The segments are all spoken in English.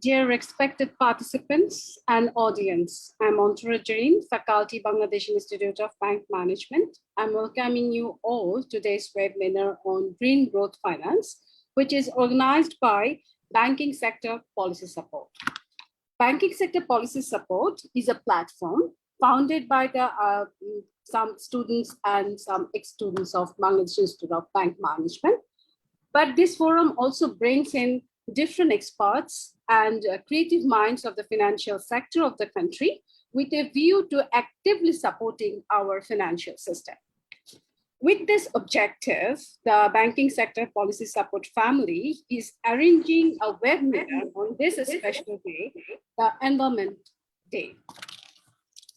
Dear respected participants and audience, I'm Zareen, Faculty, Bangladesh Institute of Bank Management. I'm welcoming you all to today's webinar on Green Growth Finance, which is organized by Banking Sector Policy Support. Banking Sector Policy Support is a platform founded by some students and some ex-students of Bangladesh Institute of Bank Management. But this forum also brings in different experts and creative minds of the financial sector of the country with a view to actively supporting our financial system. With this objective, the Banking Sector Policy Support family is arranging a webinar on this special day, the Environment Day.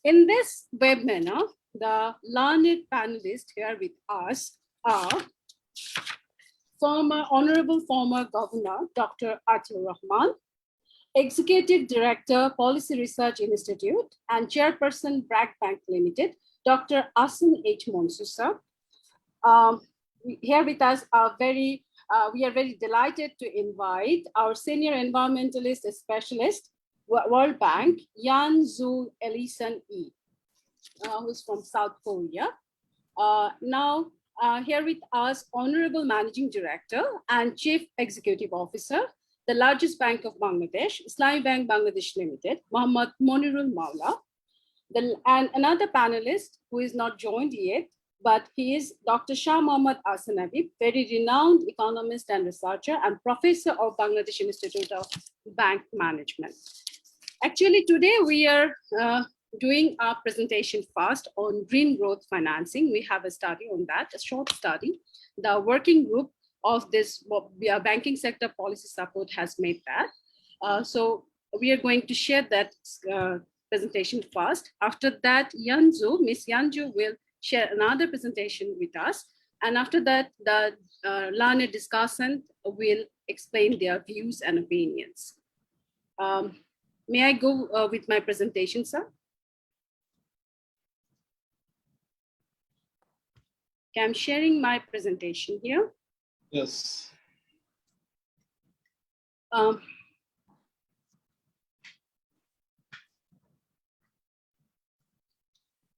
In this webinar, the learned panelists here with us are Honorable former Governor, Dr. Atiur Rahman, Executive Director, Policy Research Institute, and Chairperson, BRAC Bank Limited, Dr. Ahsan H. Mansur. Here with us are we are very delighted to invite our senior environmentalist specialist, World Bank, Yanzu Ellison E, who's from South Korea. Here with us, Honorable Managing Director and Chief Executive Officer, the largest bank of Bangladesh, Islami Bank Bangladesh Limited, Monirul Moula. And another panelist who is not joined yet, but he is Dr. Shah Mohammed Habib, very renowned economist and researcher and professor of Bangladesh Institute of Bank Management. Actually, today we are doing our presentation first on green growth financing. We have a study on that, a short study. The working group of this banking sector policy support has made that. So we are going to share that presentation first. After that, Miss Yanju will share another presentation with us. And after that, the learned discussant will explain their views and opinions. May I go with my presentation, sir? Okay, I'm sharing my presentation here. Yes.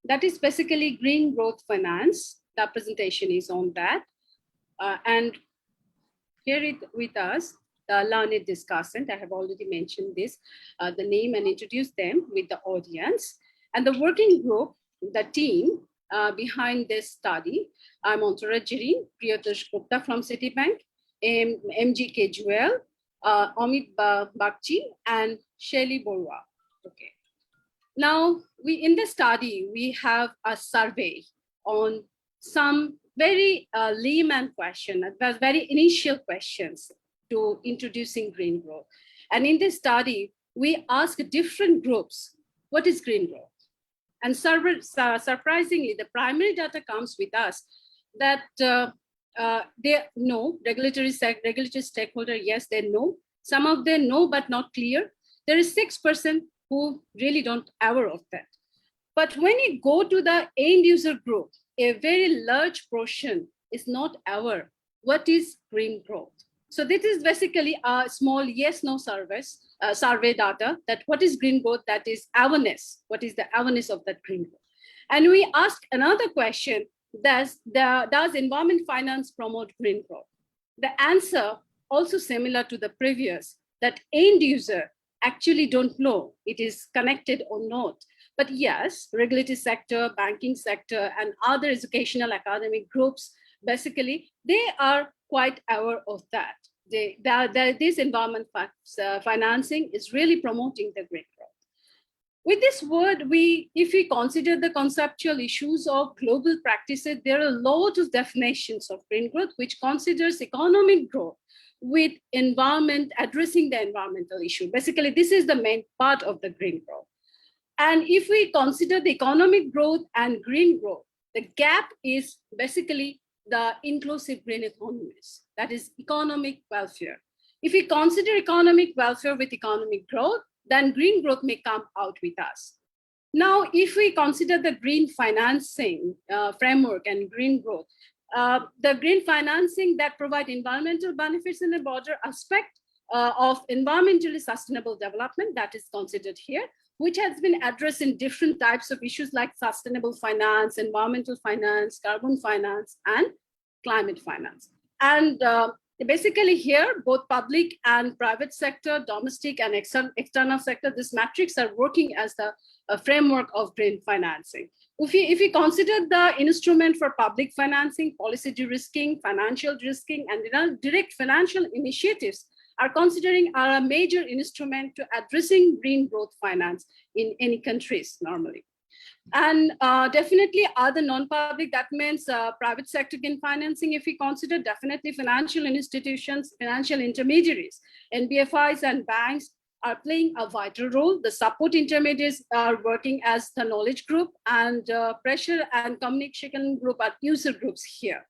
That is basically green growth finance. The presentation is on that. And here with us, the learned discussant. I have already mentioned this, the name and introduced them with the audience. And the working group, the team, behind this study, I'm Zareen, Priyatosh Gupta from Citibank, MGK Jewel, Amit Bakchi, and Shelly Borwa. Okay. Now, in the study, we have a survey on some very layman question, very initial questions to introducing green growth. And in this study, we ask different groups, what is green growth? And surprisingly, the primary data comes with us that they know, regulatory stakeholder, yes, they know. Some of them know, but not clear. There is 6% who really don't aware of that. But when you go to the end user group, a very large portion is not aware what is green growth. So this is basically a small yes-no survey data that what is green growth, that is awareness. What is the awareness of that green growth? And we ask another question, does environment finance promote green growth? The answer also similar to the previous, that end user actually don't know it is connected or not. But yes, regulatory sector, banking sector, and other educational academic groups, basically, they are quite aware of that. This environment financing is really promoting the green growth. With this word, if we consider the conceptual issues of global practices, there are a lot of definitions of green growth, which considers economic growth with environment, addressing the environmental issue. Basically, this is the main part of the green growth. And if we consider the economic growth and green growth, the gap is basically the inclusive green economies, that is economic welfare. If we consider economic welfare with economic growth, then green growth may come out with us. Now, if we consider the green financing framework and green growth, the green financing that provide environmental benefits in a broader aspect, of environmentally sustainable development that is considered here, which has been addressed in different types of issues like sustainable finance, environmental finance, carbon finance, and climate finance. And basically here, both public and private sector, domestic and external sector, this matrix are working as the framework of green financing. If we consider the instrument for public financing, policy de-risking, financial de-risking, and direct financial initiatives are a major instrument to addressing green growth finance in any countries normally. And definitely other non-public, that means private sector green financing, if we consider, definitely financial institutions, financial intermediaries, NBFIs and banks are playing a vital role. The support intermediaries are working as the knowledge group, and pressure and communication group are user groups here.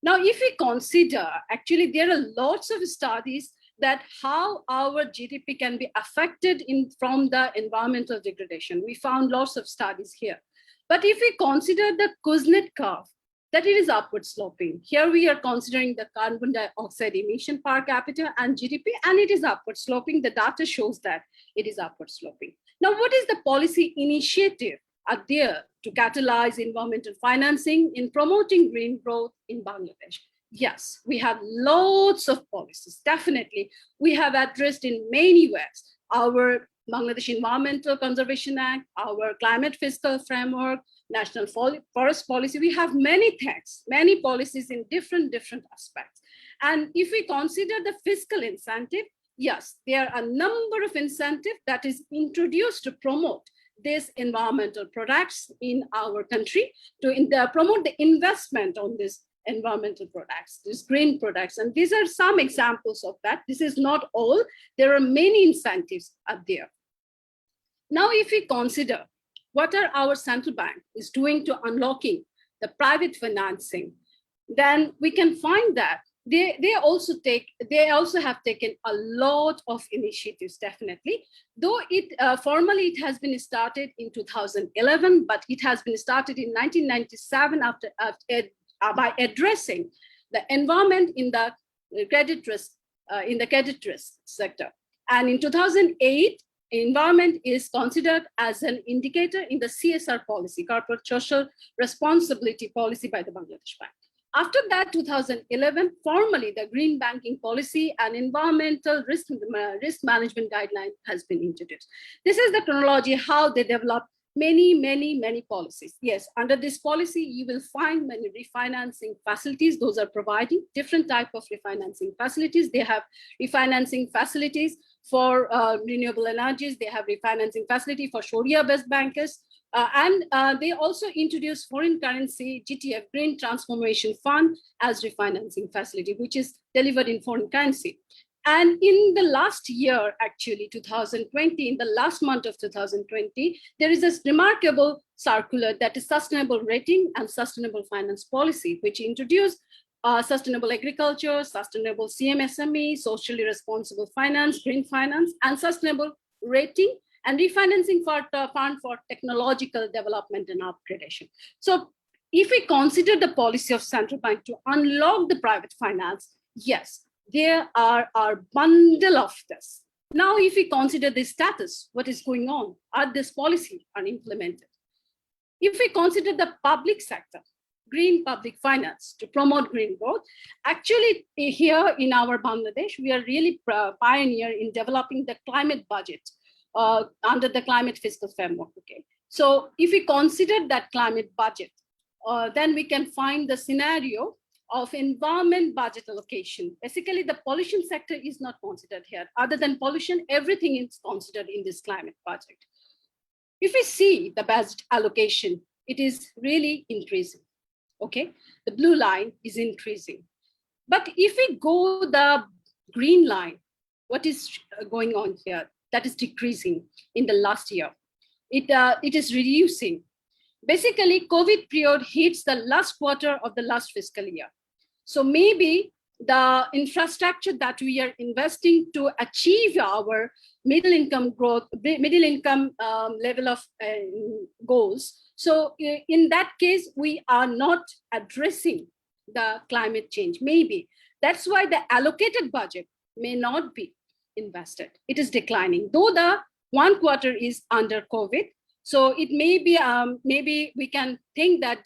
Now, if we consider, actually, there are lots of studies that how our GDP can be affected from the environmental degradation. We found lots of studies here. But if we consider the Kuznets curve, that it is upward sloping. Here we are considering the carbon dioxide emission per capita and GDP, and it is upward sloping. The data shows that it is upward sloping. Now, what is the policy initiative are there to catalyze environmental financing in promoting green growth in Bangladesh? Yes, we have lots of policies. Definitely, we have addressed in many ways our Bangladesh Environmental Conservation Act, our climate fiscal framework, national forest policy. We have many things, many policies in different aspects. And if we consider the fiscal incentive, yes, there are a number of incentives that is introduced to promote these environmental products in our country, to promote the investment on this environmental products, these green products. And these are some examples of that. This is not all. There are many incentives out there. Now, if we consider what are our central bank is doing to unlocking the private financing, then we can find that they also have taken a lot of initiatives, definitely. Though formally it has been started in 2011, but it has been started in 1997 by addressing the environment in the credit risk sector. And in 2008, environment is considered as an indicator in the CSR policy, corporate social responsibility policy by the Bangladesh Bank. After that, 2011, formally the green banking policy and environmental risk management guideline has been introduced. This is the chronology how they developed many policies. Yes, under this policy, you will find many refinancing facilities. Those are providing different type of refinancing facilities. They have refinancing facilities for renewable energies. They have refinancing facility for Sharia-based bankers. And they also introduced foreign currency GTF, Green Transformation Fund, as refinancing facility, which is delivered in foreign currency. And in the last year, actually, 2020, in the last month of 2020, there is this remarkable circular that is sustainable rating and sustainable finance policy, which introduced sustainable agriculture, sustainable CMSME, socially responsible finance, green finance, and sustainable rating and refinancing for the fund for technological development and upgradation. So if we consider the policy of central bank to unlock the private finance, yes, there are a bundle of this. Now, if we consider the status, what is going on, are this policy are implemented? If we consider the public sector, green public finance to promote green growth, actually here in our Bangladesh, we are really pioneer in developing the climate budget under the climate fiscal framework. Okay, so if we consider that climate budget, then we can find the scenario of environment budget allocation. Basically, the pollution sector is not considered here. Other than pollution, everything is considered in this climate budget. If we see the budget allocation, it is really increasing. Okay, the blue line is increasing. But if we go the green line, what is going on here? That is decreasing in the last year. It is reducing. Basically, COVID period hits the last quarter of the last fiscal year. So maybe the infrastructure that we are investing to achieve our middle income growth, middle income level of goals. So in that case, we are not addressing the climate change. Maybe that's why the allocated budget may not be invested. It is declining, though the 1 quarter is under COVID. So it may be, maybe we can think that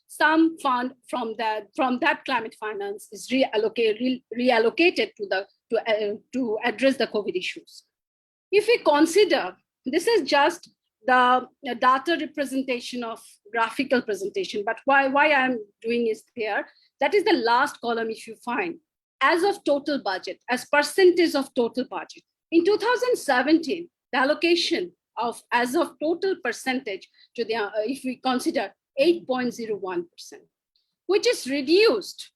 some fund from that climate finance is reallocated to address the COVID issues. If we consider, this is just the data representation of graphical presentation, but why I'm doing is here. That is the last column if you find, as of total budget, as percentage of total budget. In 2017, the allocation as of total percentage to the, if we consider 8.01%, which is reduced,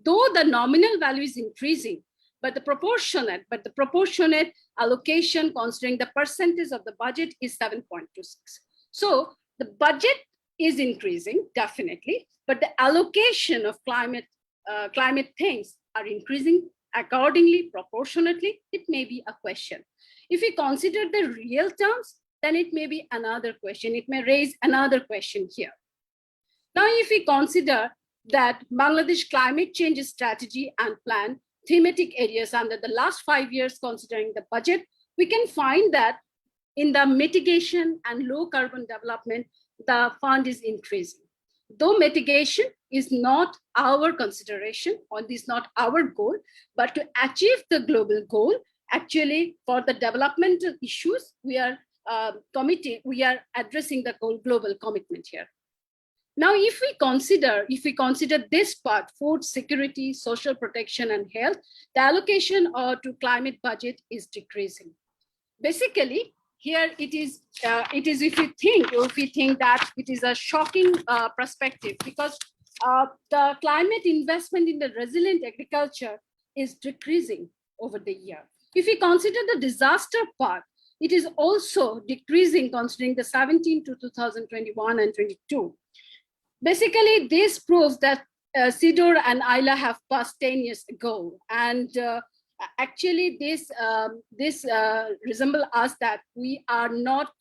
though the nominal value is increasing, but the proportionate allocation considering the percentage of the budget is 7.26. So the budget is increasing, definitely, but the allocation of climate things are increasing accordingly, proportionately. It may be a question. If we consider the real terms, then it may be another question. It may raise another question here. Now, if we consider that Bangladesh climate change strategy and plan thematic areas under the last 5 years, considering the budget, we can find that in the mitigation and low carbon development, the fund is increasing. Though mitigation is not our consideration, or is not our goal, but to achieve the global goal, actually for the developmental issues, we are addressing the global commitment here. Now, if we consider this part, food security, social protection, and health, the allocation to climate budget is decreasing. Basically, here it is if we think that it is a shocking perspective, because the climate investment in the resilient agriculture is decreasing over the year. If we consider the disaster part, it is also decreasing considering the 17 to 2021 and 22. Basically, this proves that Sidor and Ayla have passed 10 years ago. And actually, this resembles us that we are not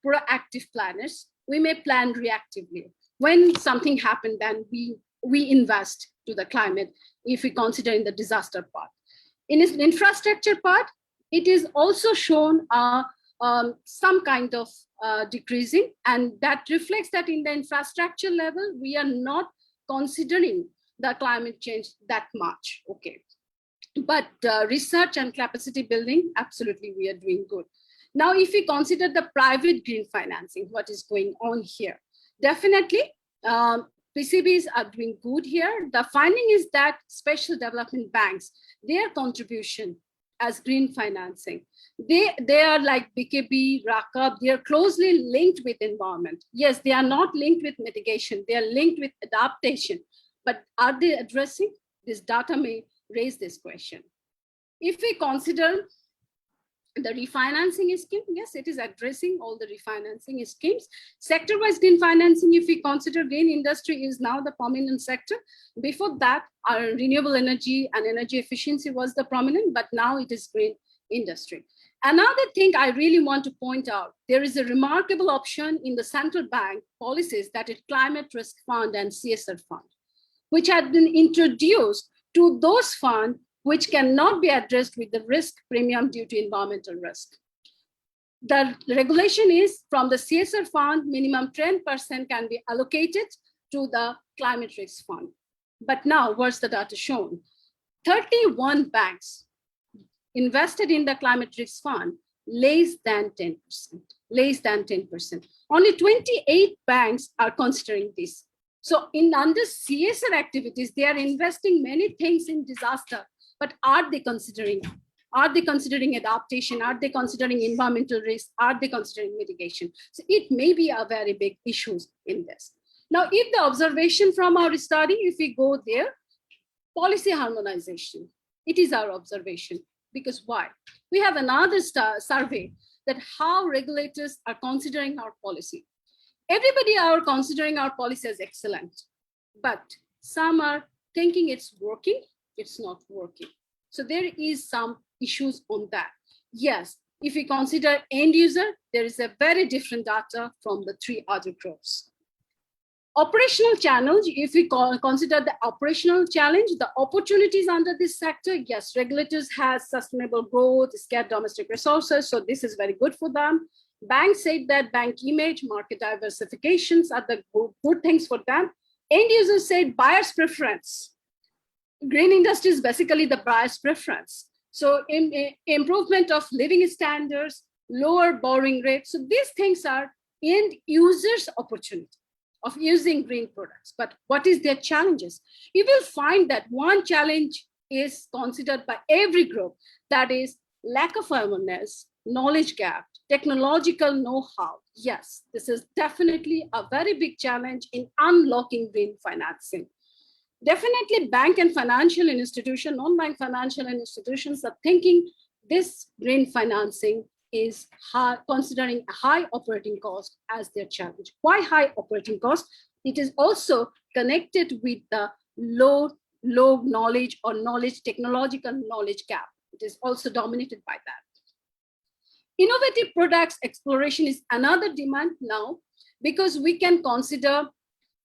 proactive planners. We may plan reactively. When something happened, then we invest to the climate if we consider in the disaster part. In its infrastructure part, it is also shown some kind of decreasing, and that reflects that in the infrastructure level, we are not considering the climate change that much, okay. But research and capacity building, absolutely, we are doing good. Now, if we consider the private green financing, what is going on here? Definitely, PCBs are doing good here. The finding is that special development banks, their contribution as green financing, they are like BKB, RAKAB, they are closely linked with environment. Yes, they are not linked with mitigation, they are linked with adaptation, but are they addressing? This data may raise this question. If we consider the refinancing scheme, yes, it is addressing all the refinancing schemes. Sector-wise green financing, if we consider green industry is now the prominent sector. Before that, our renewable energy and energy efficiency was the prominent, but now it is green industry. Another thing I really want to point out, there is a remarkable option in the central bank policies, that is climate risk fund and CSR fund, which had been introduced to those funds which cannot be addressed with the risk premium due to environmental risk. The regulation is from the CSR fund, minimum 10% can be allocated to the climate risk fund. But now, what's the data shown? 31 banks invested in the climate risk fund, less than 10%, less than 10%. Only 28 banks are considering this. So under CSR activities, they are investing many things in disaster, but are they considering adaptation? Are they considering environmental risk? Are they considering mitigation? So it may be a very big issue in this. Now, if the observation from our study, if we go there, policy harmonization, it is our observation. Because why? We have another survey that how regulators are considering our policy. Everybody are considering our policy as excellent, but some are thinking it's working, it's not working. So there is some issues on that. Yes, if we consider end user, there is a very different data from the three other groups. Operational challenge, if we consider the operational challenge, the opportunities under this sector, yes, regulators have sustainable growth, scarce domestic resources, so this is very good for them. Banks said that bank image, market diversifications are the good things for them. End users said buyer's preference. Green industry is basically the buyer's preference. So improvement of living standards, lower borrowing rates. So these things are end users' opportunity of using green products. But what is their challenges? You will find that one challenge is considered by every group, that is lack of awareness, knowledge gap, technological know-how. Yes, this is definitely a very big challenge in unlocking green financing. Definitely bank and financial institutions, non-bank financial institutions are thinking this green financing is high, considering a high operating cost as their challenge. Why high operating cost? It is also connected with the low knowledge or technological knowledge gap. It is also dominated by that. Innovative products exploration is another demand now, because we can consider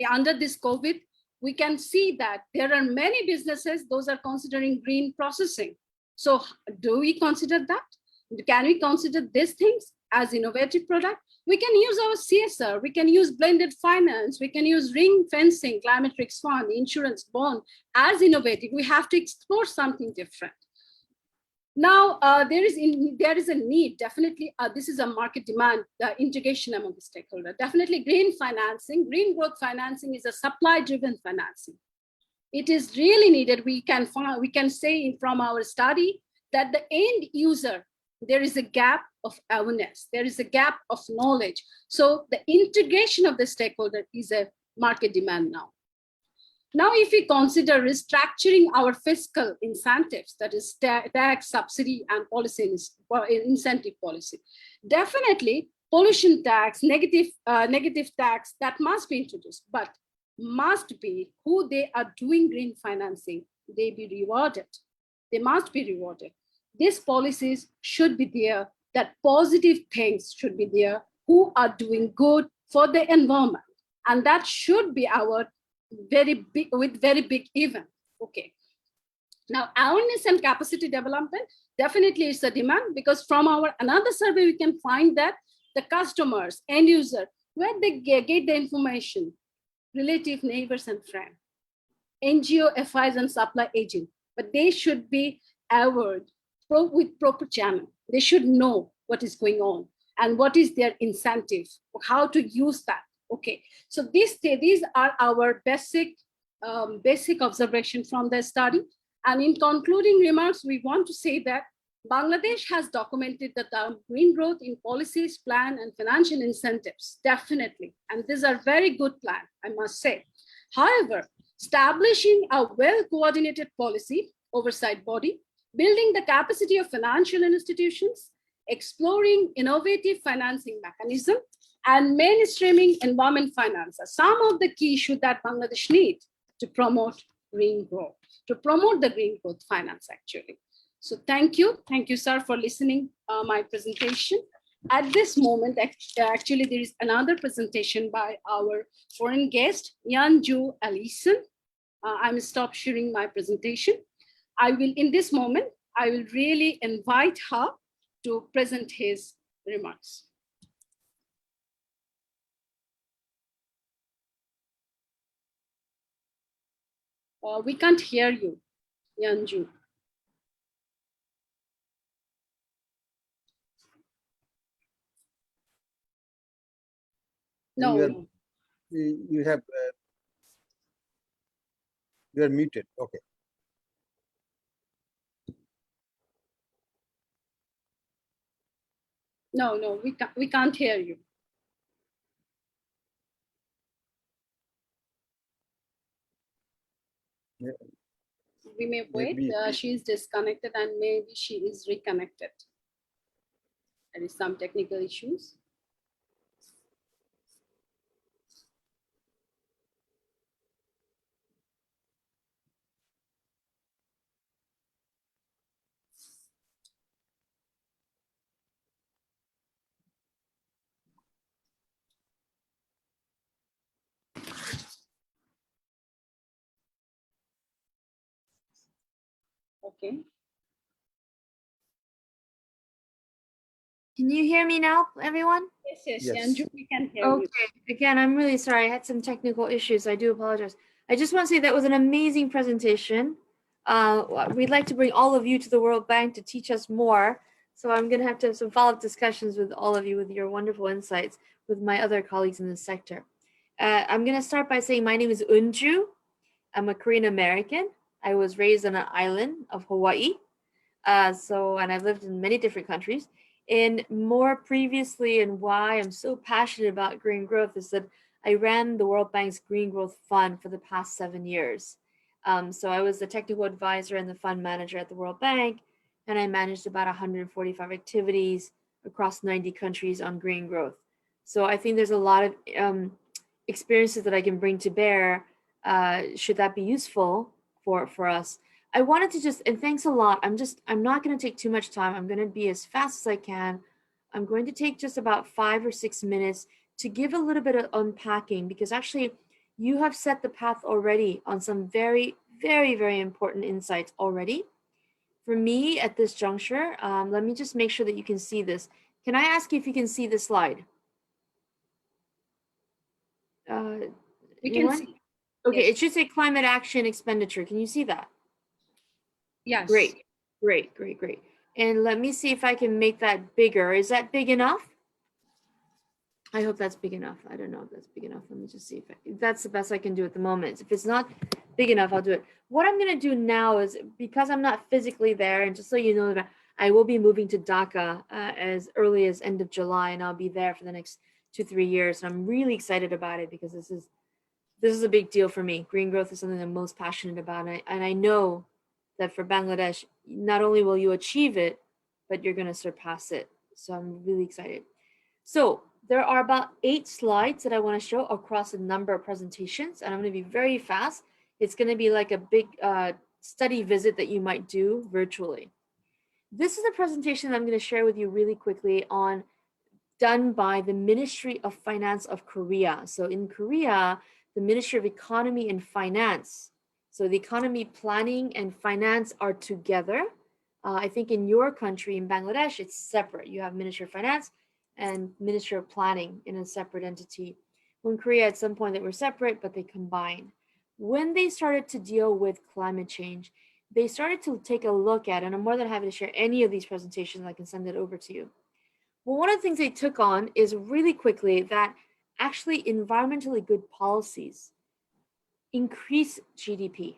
under this COVID, we can see that there are many businesses, those are considering green processing. So do we consider that? Can we consider these things as innovative product? We can use our CSR, we can use blended finance, we can use ring fencing, climate risk fund, insurance bond as innovative. We have to explore something different. Now, there is a need, definitely, this is a market demand, the integration among the stakeholders. Definitely green financing, green growth financing is a supply-driven financing. It is really needed. We can say from our study that the end user, there is a gap of awareness, there is a gap of knowledge. So the integration of the stakeholder is a market demand now. Now, if we consider restructuring our fiscal incentives, that is tax, subsidy, and policy incentive policy, definitely pollution tax, negative tax, that must be introduced, but must be who they are doing green financing, they be rewarded. They must be rewarded. These policies should be there, that positive things should be there, who are doing good for the environment. And that should be our very big event. Okay. Now, awareness and capacity development, definitely it's a demand, because from our another survey, we can find that the customers, end user, where they get the information, relative neighbors and friends, NGO, FIs, and supply agent, but they should be aware with proper channel. They should know what is going on and what is their incentive, how to use that. Okay, so these are our basic observation from the study. And in concluding remarks, we want to say that Bangladesh has documented the term green growth in policies, plan, and financial incentives, definitely. And these are very good plan, I must say. However, establishing a well-coordinated policy oversight body, building the capacity of financial institutions, exploring innovative financing mechanism, and mainstreaming environment finance are some of the key issues that Bangladesh needs to promote green growth, to promote the green growth finance actually. So thank you, sir, for listening my presentation. At this moment, actually, there is another presentation by our foreign guest, Yanju Allison. I'm stop sharing my presentation. In this moment, I will really invite her to present his remarks. We can't hear you, Yanju. No. You have, you are muted. Okay. No, we can't hear you. Yeah. We may wait. She is disconnected and maybe she is reconnected. There is some technical issues. Okay. Can you hear me now, everyone? Yes, Yes. Anju, we can hear Okay. you. Again, I'm really sorry. I had some technical issues. I do apologize. I just want to say that was an amazing presentation. We'd like to bring all of you to the World Bank to teach us more. So I'm going to have some follow-up discussions with all of you with your wonderful insights with my other colleagues in the sector. I'm going to start by saying my name is Unju. I'm a Korean American. I was raised on an island of Hawaii. And I've lived in many different countries. And more previously, and why I'm so passionate about green growth is that I ran the World Bank's Green Growth Fund for the past 7 years. So I was the technical advisor and the fund manager at the World Bank, and I managed about 145 activities across 90 countries on green growth. So I think there's a lot of experiences that I can bring to bear should that be useful for us. I wanted to and thanks a lot. I'm not going to take too much time. I'm going to be as fast as I can. I'm going to take just about 5 or 6 minutes to give a little bit of unpacking, because actually you have set the path already on some very, very, very important insights already. For me at this juncture, let me just make sure that you can see this. Can I ask you if you can see this slide? We can see. Okay, Yes. it should say climate action expenditure. Can you see that? Yes. Great. And let me see if I can make that bigger. Is that big enough? I hope that's big enough. I don't know if that's big enough. Let me just see if that's the best I can do at the moment. If it's not big enough, I'll do it. What I'm going to do now is, because I'm not physically there, and just so you know that I will be moving to Dhaka as early as end of July, and I'll be there for the next 2-3 years. And I'm really excited about it because this is a big deal for me. Green growth is something I'm most passionate about, and I know that for Bangladesh, not only will you achieve it, but you're going to surpass it. So I'm really excited. So there are about 8 slides that I want to show across a number of presentations, and I'm going to be very fast. It's going to be like a big study visit that you might do virtually. This is a presentation that I'm going to share with you really quickly done by the Ministry of Finance of Korea. So in Korea, the Ministry of Economy and Finance, so the economy planning and finance are together. I think in your country, in Bangladesh, it's separate. You have Ministry of Finance and Ministry of Planning in a separate entity. Well, in Korea, at some point they were separate, but they combined. When they started to deal with climate change, they started to take a look at, and I'm more than happy to share any of these presentations, I can send it over to you. Well, one of the things they took on is really quickly that actually environmentally good policies increase GDP,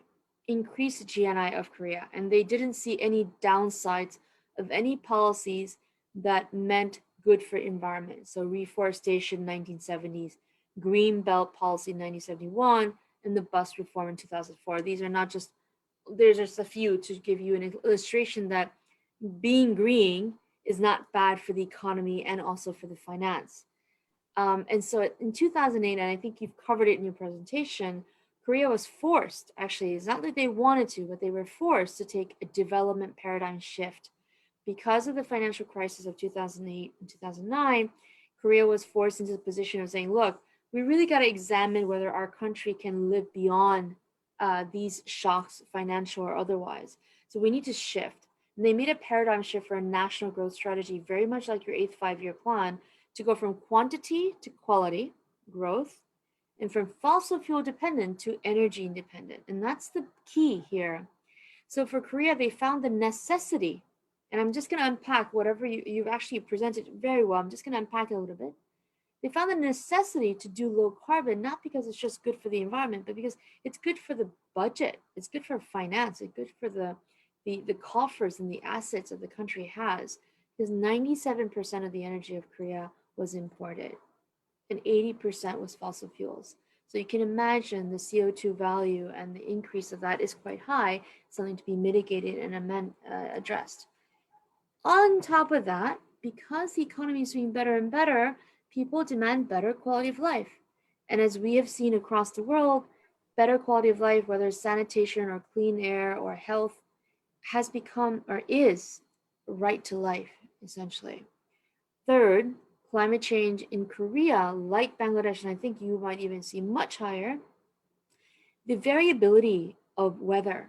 increase GNI of Korea, and they didn't see any downsides of any policies that meant good for environment. So reforestation 1970s, green belt policy 1971, and the bus reform in 2004. These are not just, there's just a few to give you an illustration that being green is not bad for the economy and also for the finance. And so in 2008, and I think you've covered it in your presentation, Korea was forced, actually, it's not that they wanted to, but they were forced to take a development paradigm shift. Because of the financial crisis of 2008 and 2009, Korea was forced into the position of saying, look, we really got to examine whether our country can live beyond these shocks, financial or otherwise. So we need to shift. And they made a paradigm shift for a national growth strategy, very much like your 8th five-year plan, to go from quantity to quality growth, and from fossil fuel dependent to energy independent. And that's the key here. So for Korea, they found the necessity, and I'm just going to unpack whatever you've actually presented very well. I'm just going to unpack it a little bit. They found the necessity to do low carbon, not because it's just good for the environment, but because it's good for the budget. It's good for finance. It's good for the coffers and the assets that the country has, because 97% of the energy of Korea was imported and 80% was fossil fuels. So you can imagine the CO2 value and the increase of that is quite high, something to be mitigated and addressed. On top of that, because the economy is doing better and better, people demand better quality of life. And as we have seen across the world, better quality of life, whether it's sanitation or clean air or health, has become or is a right to life, essentially. Third, climate change in Korea, like Bangladesh, and I think you might even see much higher, the variability of weather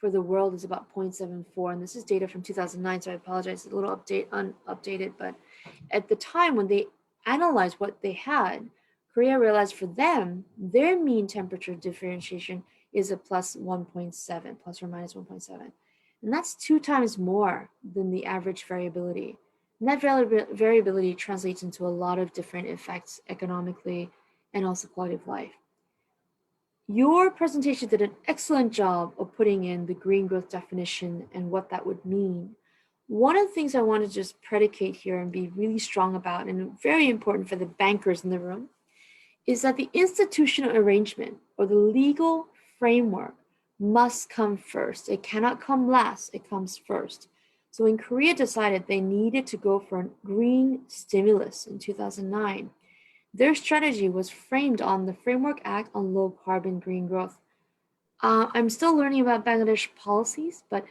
for the world is about 0.74. And this is data from 2009, so I apologize, it's a little unupdated. But at the time when they analyzed what they had, Korea realized for them, their mean temperature differentiation is a plus 1.7, plus or minus 1.7. And that's 2 times more than the average variability. And that variability translates into a lot of different effects economically and also quality of life. Your presentation did an excellent job of putting in the green growth definition and what that would mean. One of the things I want to just predicate here and be really strong about, and very important for the bankers in the room, is that the institutional arrangement or the legal framework must come first. It cannot come last, it comes first. So when Korea decided they needed to go for a green stimulus in 2009, their strategy was framed on the Framework Act on Low Carbon Green Growth. I'm still learning about Bangladesh policies, but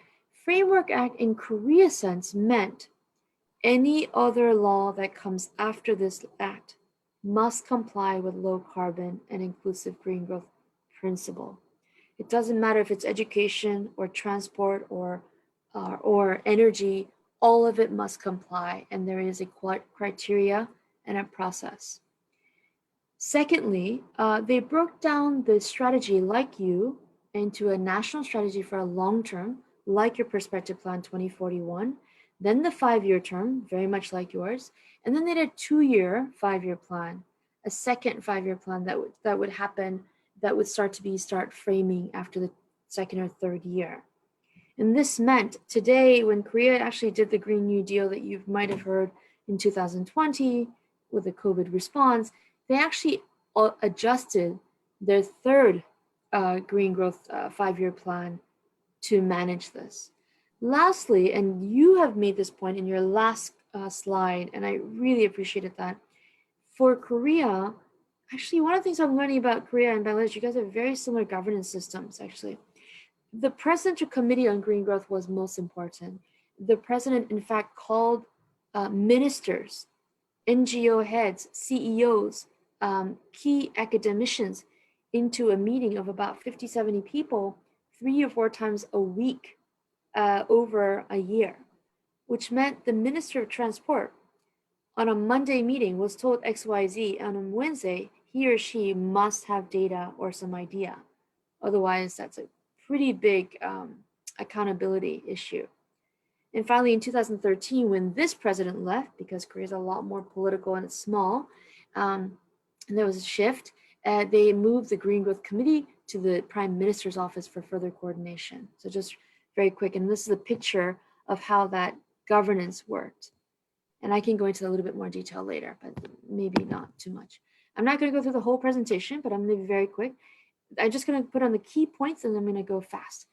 Framework Act in Korea sense meant any other law that comes after this act must comply with low carbon and inclusive green growth principle. It doesn't matter if it's education or transport or energy, all of it must comply, and there is a criteria and a process. Secondly, they broke down the strategy like you into a national strategy for a long term, like your Perspective Plan 2041, then the 5-year term, very much like yours, and then they did a 2-year 5-year plan, a second 5-year plan that would happen, that would start framing after the 2nd or 3rd year. And this meant today, when Korea actually did the Green New Deal that you might have heard in 2020 with the COVID response, they actually adjusted their 3rd green growth 5-year plan to manage this. Lastly, and you have made this point in your last slide, and I really appreciated that. For Korea, actually, one of the things I'm learning about Korea and Bangladesh, you guys have very similar governance systems, actually. The Presidential Committee on Green Growth was most important. The president, in fact, called ministers, NGO heads, CEOs, key academicians into a meeting of about 50, 70 people 3 or 4 times a week over a year, which meant the Minister of Transport on a Monday meeting was told XYZ, and on Wednesday, he or she must have data or some idea. Otherwise, that's a pretty big accountability issue. And finally, in 2013, when this president left, because Korea is a lot more political and it's small, and there was a shift, they moved the Green Growth Committee to the Prime Minister's office for further coordination. So just very quick, and this is a picture of how that governance worked. And I can go into a little bit more detail later, but maybe not too much. I'm not going to go through the whole presentation, but I'm going to be very quick. I'm just going to put on the key points and I'm going to go fast.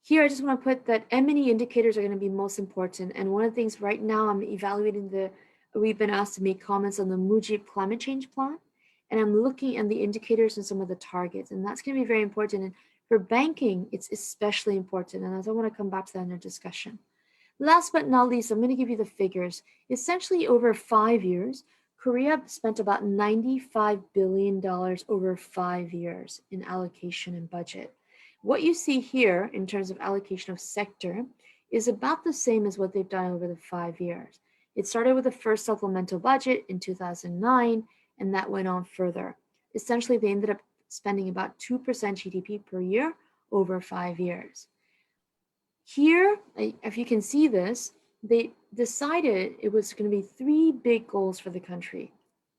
Here, I just want to put that M&E indicators are going to be most important. And one of the things right now I'm evaluating we've been asked to make comments on the Muji climate change plan. And I'm looking at the indicators and some of the targets. And that's going to be very important. And for banking, it's especially important. And I want to come back to that in our discussion. Last but not least, I'm going to give you the figures. Essentially, over 5 years, Korea spent about $95 billion over 5 years in allocation and budget. What you see here in terms of allocation of sector is about the same as what they've done over the 5 years. It started with the first supplemental budget in 2009, and that went on further. Essentially, they ended up spending about 2% GDP per year over 5 years. Here, if you can see this, they decided it was going to be 3 big goals for the country: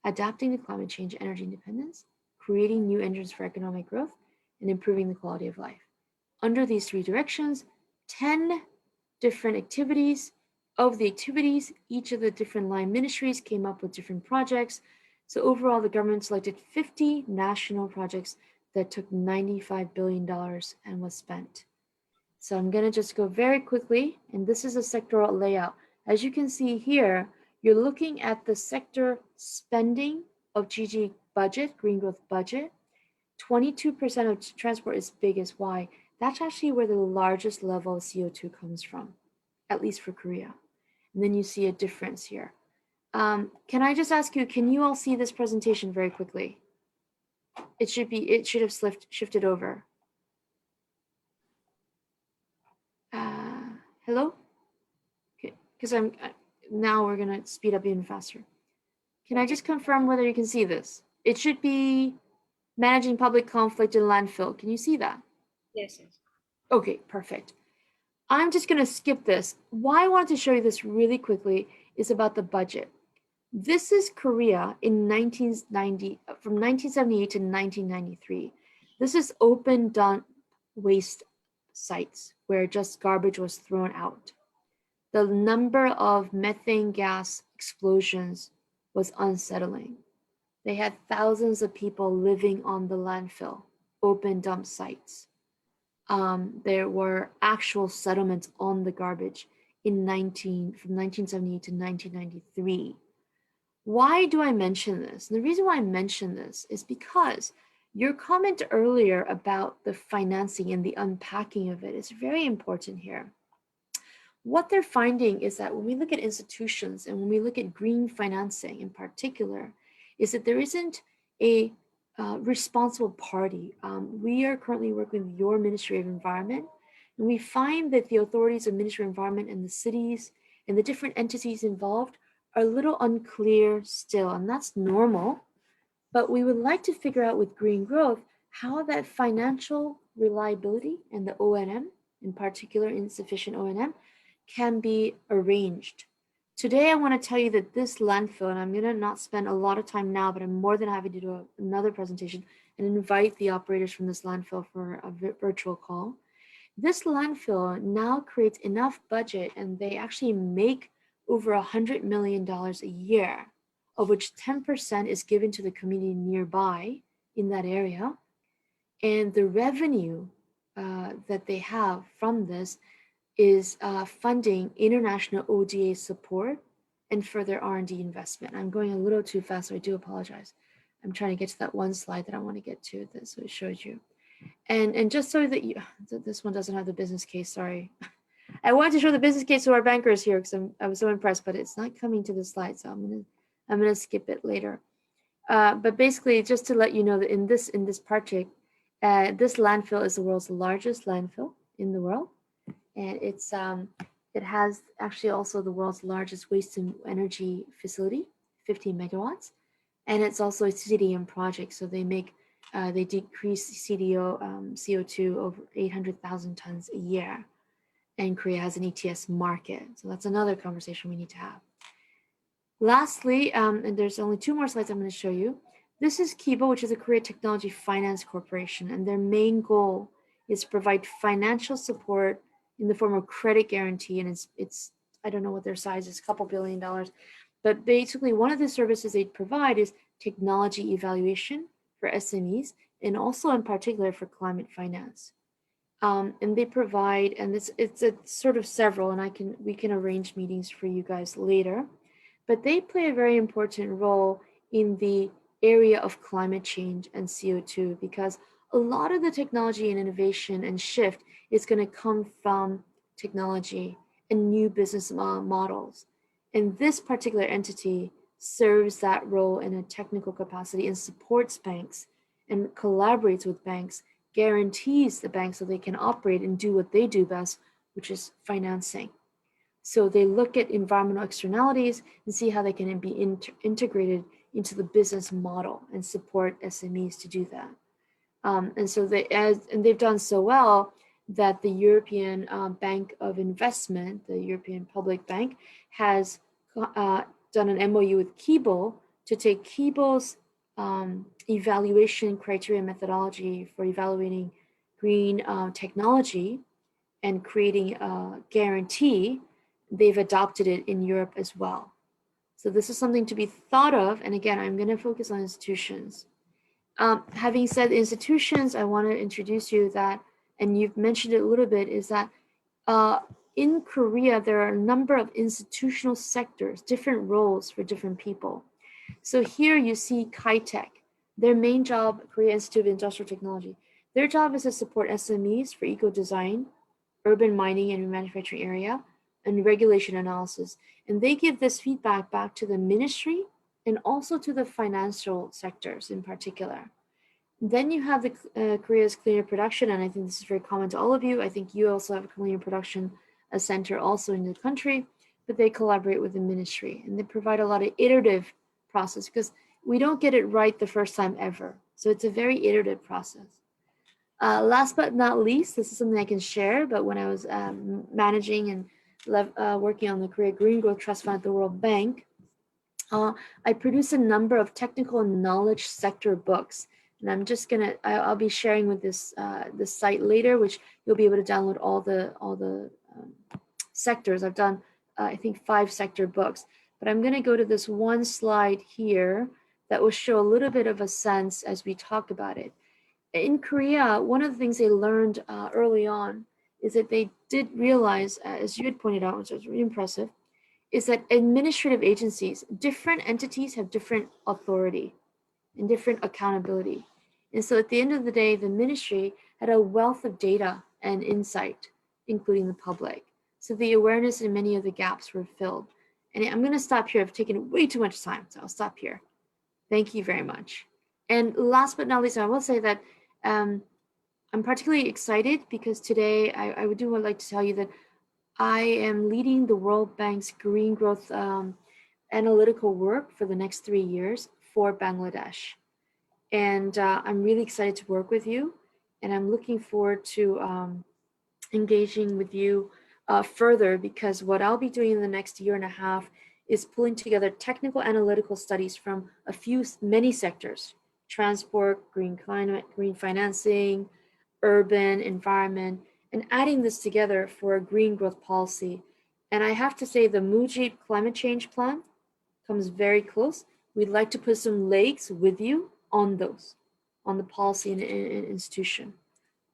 adapting to climate change, energy independence, creating new engines for economic growth, and improving the quality of life. Under these 3 directions, 10 different activities. Of the activities, each of the different line ministries came up with different projects. So overall, the government selected 50 national projects that took $95 billion and was spent. So I'm going to just go very quickly, and this is a sectoral layout. As you can see here, you're looking at the sector spending of GG budget, green growth budget. 22% of transport is biggest. Why? That's actually where the largest level of CO2 comes from, at least for Korea. And then you see a difference here. Can I just ask you, can you all see this presentation very quickly? It should have shifted over. because now we're gonna speed up even faster. Can I just confirm whether you can see this? It should be managing public conflict in landfill. Can you see that? Yes, yes. Okay, perfect. I'm just gonna skip this. Why I wanted to show you this really quickly is about the budget. This is Korea in 1990, from 1978 to 1993. This is open dump waste sites where just garbage was thrown out. The number of methane gas explosions was unsettling. They had thousands of people living on the landfill, open dump sites. There were actual settlements on the garbage from 1978 to 1993. Why do I mention this? And the reason why I mention this is because your comment earlier about the financing and the unpacking of it is very important here. What they're finding is that when we look at institutions and when we look at green financing in particular, is that there isn't a responsible party. We are currently working with your Ministry of Environment, and we find that the authorities of Ministry of Environment and the cities and the different entities involved are a little unclear still, and that's normal. But we would like to figure out with green growth how that financial reliability and the O&M, in particular insufficient O&M, can be arranged. Today, I want to tell you that this landfill, and I'm going to not spend a lot of time now, but I'm more than happy to do another presentation and invite the operators from this landfill for a virtual call. This landfill now creates enough budget, and they actually make over $100 million a year, of which 10% is given to the community nearby in that area. And the revenue that they have from this is funding international ODA support and further R&D investment. I'm going a little too fast, so I do apologize. I'm trying to get to that one slide that I want to get to, so it shows you. And just so that you, this one doesn't have the business case, sorry. I wanted to show the business case to our bankers here because I was so impressed, but it's not coming to the slide, so I'm gonna skip it later. But basically, just to let you know that in this project, this landfill is the world's largest landfill in the world, and it has actually also the world's largest waste and energy facility, 15 megawatts, and it's also a CDM project. So they decrease CO2 over 800,000 tons a year. And Korea has an ETS market. So that's another conversation we need to have. Lastly, and there's only 2 more slides I'm going to show you. This is Kibo, which is a Korea Technology Finance Corporation. And their main goal is to provide financial support in the form of credit guarantee. And it's I don't know what their size is, a couple $2 billion. But basically, one of the services they provide is technology evaluation for SMEs, and also in particular for climate finance. And they provide, and it's a sort of several, and we can arrange meetings for you guys later, but they play a very important role in the area of climate change and CO2, because a lot of the technology and innovation and shift is going to come from technology and new business models. And this particular entity serves that role in a technical capacity and supports banks and collaborates with banks, guarantees the banks so they can operate and do what they do best, which is financing. So they look at environmental externalities and see how they can be integrated into the business model and support SMEs to do that. And so they've done so well that the European Bank of Investment, the European Public Bank, has done an MOU with Kibo to take Kibo's evaluation criteria methodology for evaluating green technology and creating a guarantee. They've adopted it in Europe as well. So this is something to be thought of. And again, I'm going to focus on institutions. Having said institutions, I want to introduce you that, and you've mentioned it a little bit, is that in Korea, there are a number of institutional sectors, different roles for different people. So here you see KaiTech, their main job, Korea Institute of Industrial Technology. Their job is to support SMEs for eco-design, urban mining and manufacturing area, and regulation analysis. And they give this feedback back to the ministry and also to the financial sectors in particular. Then you have the Korea's Cleaner Production, and I think this is very common to all of you. I think you also have a Cleaner Production center also in the country, but they collaborate with the ministry, and they provide a lot of iterative process because we don't get it right the first time ever. So it's a very iterative process. Last but not least, this is something I can share, but when I was managing and working on the Korea Green Growth Trust Fund at the World Bank, I produced a number of technical and knowledge sector books. And I'm just I'll be sharing with this site later, which you'll be able to download all the sectors. I've done, I think, 5 sector books, but I'm gonna go to this one slide here that will show a little bit of a sense as we talk about it. In Korea, one of the things they learned early on is that they did realize, as you had pointed out, which was really impressive, is that administrative agencies, different entities have different authority and different accountability. And so at the end of the day, the ministry had a wealth of data and insight, including the public. So the awareness in many of the gaps were filled. And I'm gonna stop here. I've taken way too much time, so I'll stop here. Thank you very much. And last but not least, I will say that I'm particularly excited because today I would like to tell you that I am leading the World Bank's green growth analytical work for the next 3 years for Bangladesh. And I'm really excited to work with you. And I'm looking forward to engaging with you further, because what I'll be doing in the next year and a half is pulling together technical analytical studies from many sectors: transport, green climate, green financing, urban, environment, and adding this together for a green growth policy. And I have to say the Muji climate change plan comes very close. We'd like to put some legs with you on the policy and institution.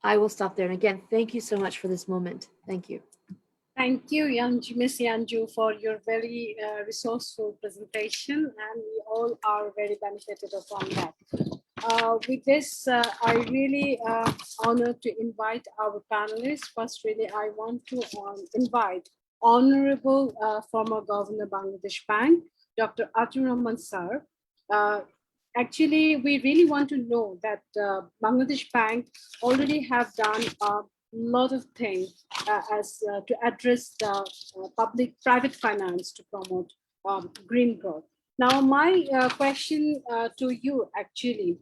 I will stop there. And again, thank you so much for this moment. Thank you. Thank you, Ms. Yanju, for your very resourceful presentation, and we all are very benefited from that. With this, I really honored to invite our panelists. First, really, I want to invite Honorable former Governor Bangladesh Bank, Dr. Atiur Mansur. Actually, we really want to know that Bangladesh Bank already have done a lot of things to address the public-private finance to promote green growth. Now, my question to you, actually,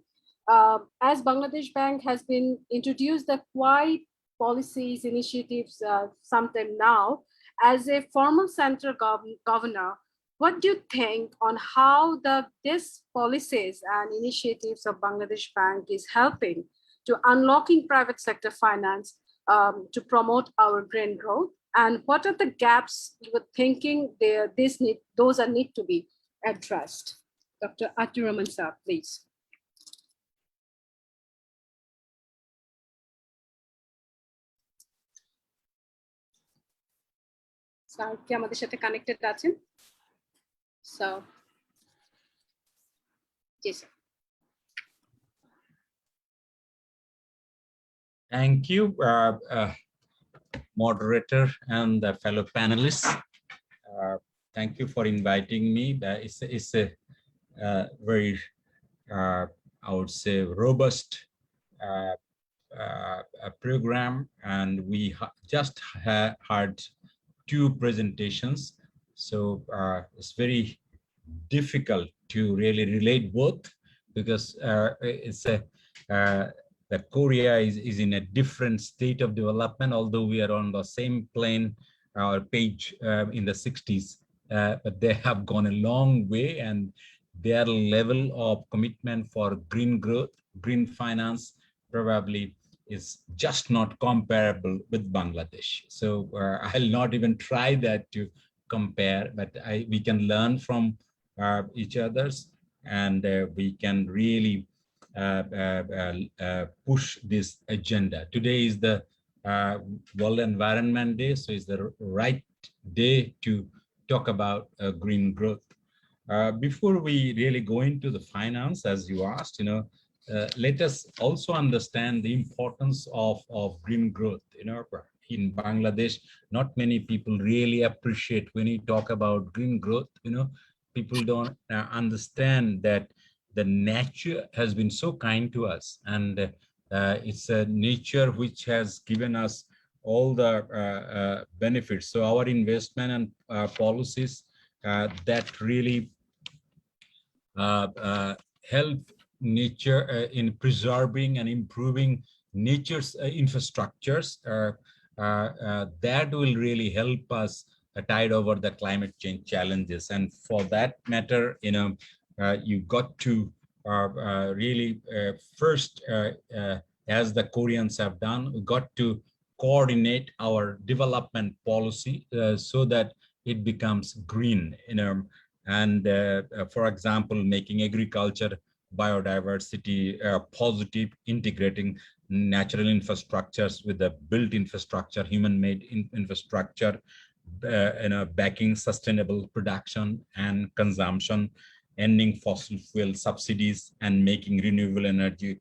as Bangladesh Bank has been introduced the quite policies, initiatives sometime now, as a former central governor, what do you think on how these policies and initiatives of Bangladesh Bank is helping to unlocking private sector finance to promote our green growth? And what are the gaps you were thinking those need to be addressed? Dr. Atiur Mansur, please. Sir কি আমাদের সাথে connected আছেন? So, yes, sir. Thank you, moderator and the fellow panelists. Thank you for inviting me. It's a very, I would say, robust program, and we just heard 2 presentations. So it's very difficult to really relate both, because it's that Korea is in a different state of development, although we are on the same plane or page in the 60s, but they have gone a long way, and their level of commitment for green growth, green finance probably is just not comparable with Bangladesh. So I'll not even try that to compare, but we can learn from each other's, and we can really push this agenda. Today is the World Environment Day, so it's the right day to talk about green growth. Before we really go into the finance, as you asked, let us also understand the importance of green growth. In Bangladesh, not many people really appreciate when you talk about green growth. People don't understand that the nature has been so kind to us, and it's a nature which has given us all the benefits. So our investment and policies that really help nature in preserving and improving nature's infrastructures that will really help us tide over the climate change challenges. And for that matter, you got to really first, as the Koreans have done, we got to coordinate our development policy so that it becomes green. And for example, making agriculture, biodiversity positive, integrating natural infrastructures with the built infrastructure, human-made infrastructure, backing sustainable production and consumption, ending fossil fuel subsidies, and making renewable energy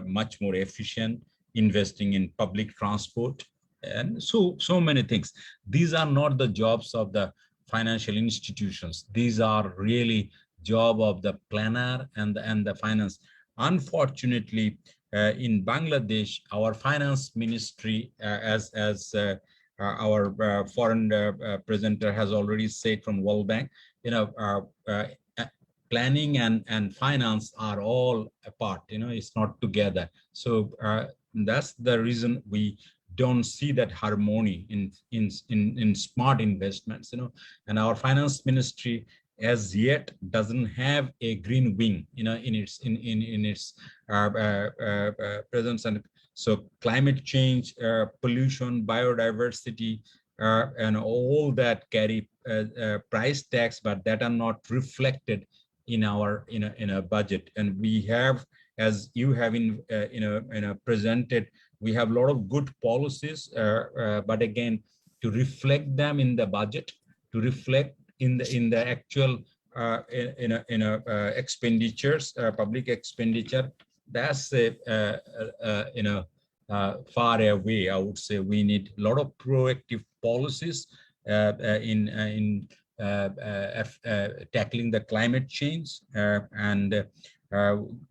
much more efficient, investing in public transport, and so many things. These are not the jobs of the financial institutions. These are really job of the planner and the finance. Unfortunately, in Bangladesh, our finance ministry, as our foreign presenter has already said from World Bank, planning and finance are all apart. It's not together. So that's the reason we don't see that harmony in smart investments. And our finance ministry as yet doesn't have a green wing, in its presence. And so climate change, pollution, biodiversity, and all that carry price tags, but that are not reflected in our in a budget. And we have, as you have presented, we have a lot of good policies, but again, to reflect them in the budget, to reflect in the actual expenditures, public expenditure, that's far away. I would say we need a lot of proactive policies in tackling the climate change, and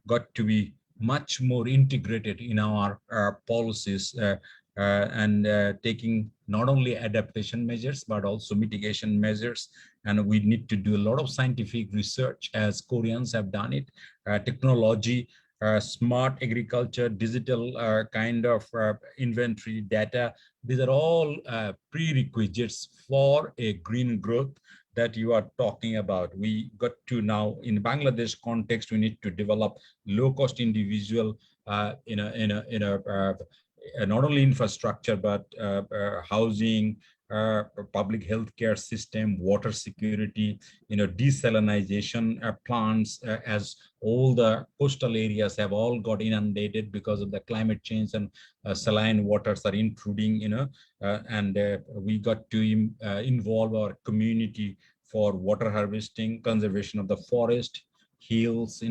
got to be much more integrated in our policies, and taking not only adaptation measures, but also mitigation measures. And we need to do a lot of scientific research, as Koreans have done it, technology, smart agriculture, digital kind of inventory data. These are all prerequisites for a green growth that you are talking about. We got to now, in Bangladesh context, we need to develop low-cost individual, not only infrastructure, but housing, public healthcare system, water security, desalination plants, as all the coastal areas have all got inundated because of the climate change, and saline waters are intruding, and we got to involve our community for water harvesting, conservation of the forest, hills,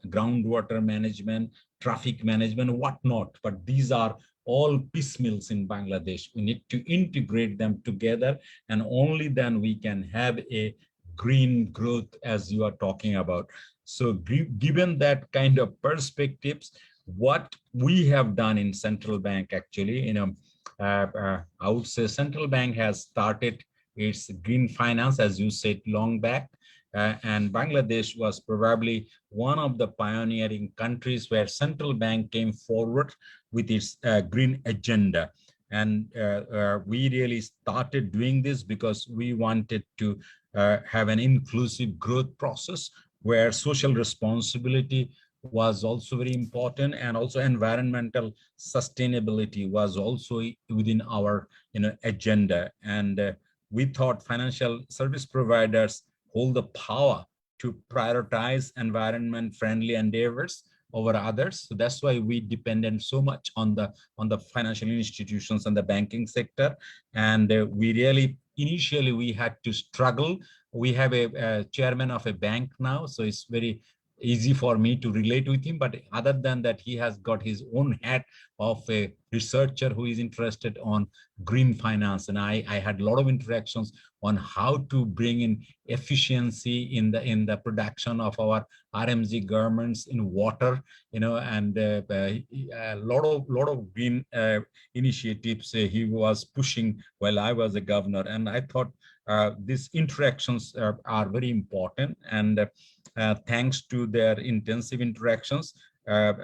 groundwater management, traffic management, whatnot. But these are all piecemeals in Bangladesh. We need to integrate them together, and only then we can have a green growth, as you are talking about. So given that kind of perspectives, what we have done in central bank, actually, I would say central bank has started its green finance, as you said, long back. And Bangladesh was probably one of the pioneering countries where central bank came forward with its green agenda. And we really started doing this because we wanted to have an inclusive growth process where social responsibility was also very important, and also environmental sustainability was also within our agenda. And we thought financial service providers hold the power to prioritize environment-friendly endeavors over others. So that's why we depended so much on the financial institutions and the banking sector. And we really, initially, we had to struggle. We have a chairman of a bank now, so it's very easy for me to relate with him. But other than that, he has got his own hat of a researcher who is interested on green finance. And I had a lot of interactions on how to bring in efficiency in the production of our RMG governments in water, and a lot of green initiatives he was pushing while I was a governor. And I thought these interactions are very important. And thanks to their intensive interactions, if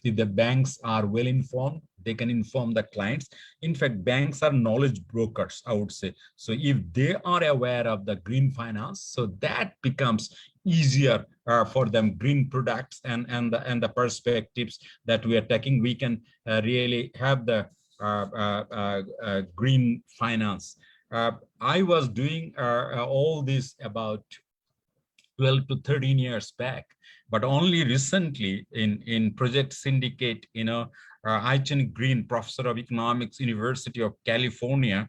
the banks are well informed, they can inform the clients. In fact, banks are knowledge brokers, I would say. So if they are aware of the green finance, so that becomes easier for them, green products and the perspectives that we are taking. We can really have the green finance. I was doing all this about 12 to 13 years back, but only recently in Project Syndicate, Aichen Green, professor of economics, University of California,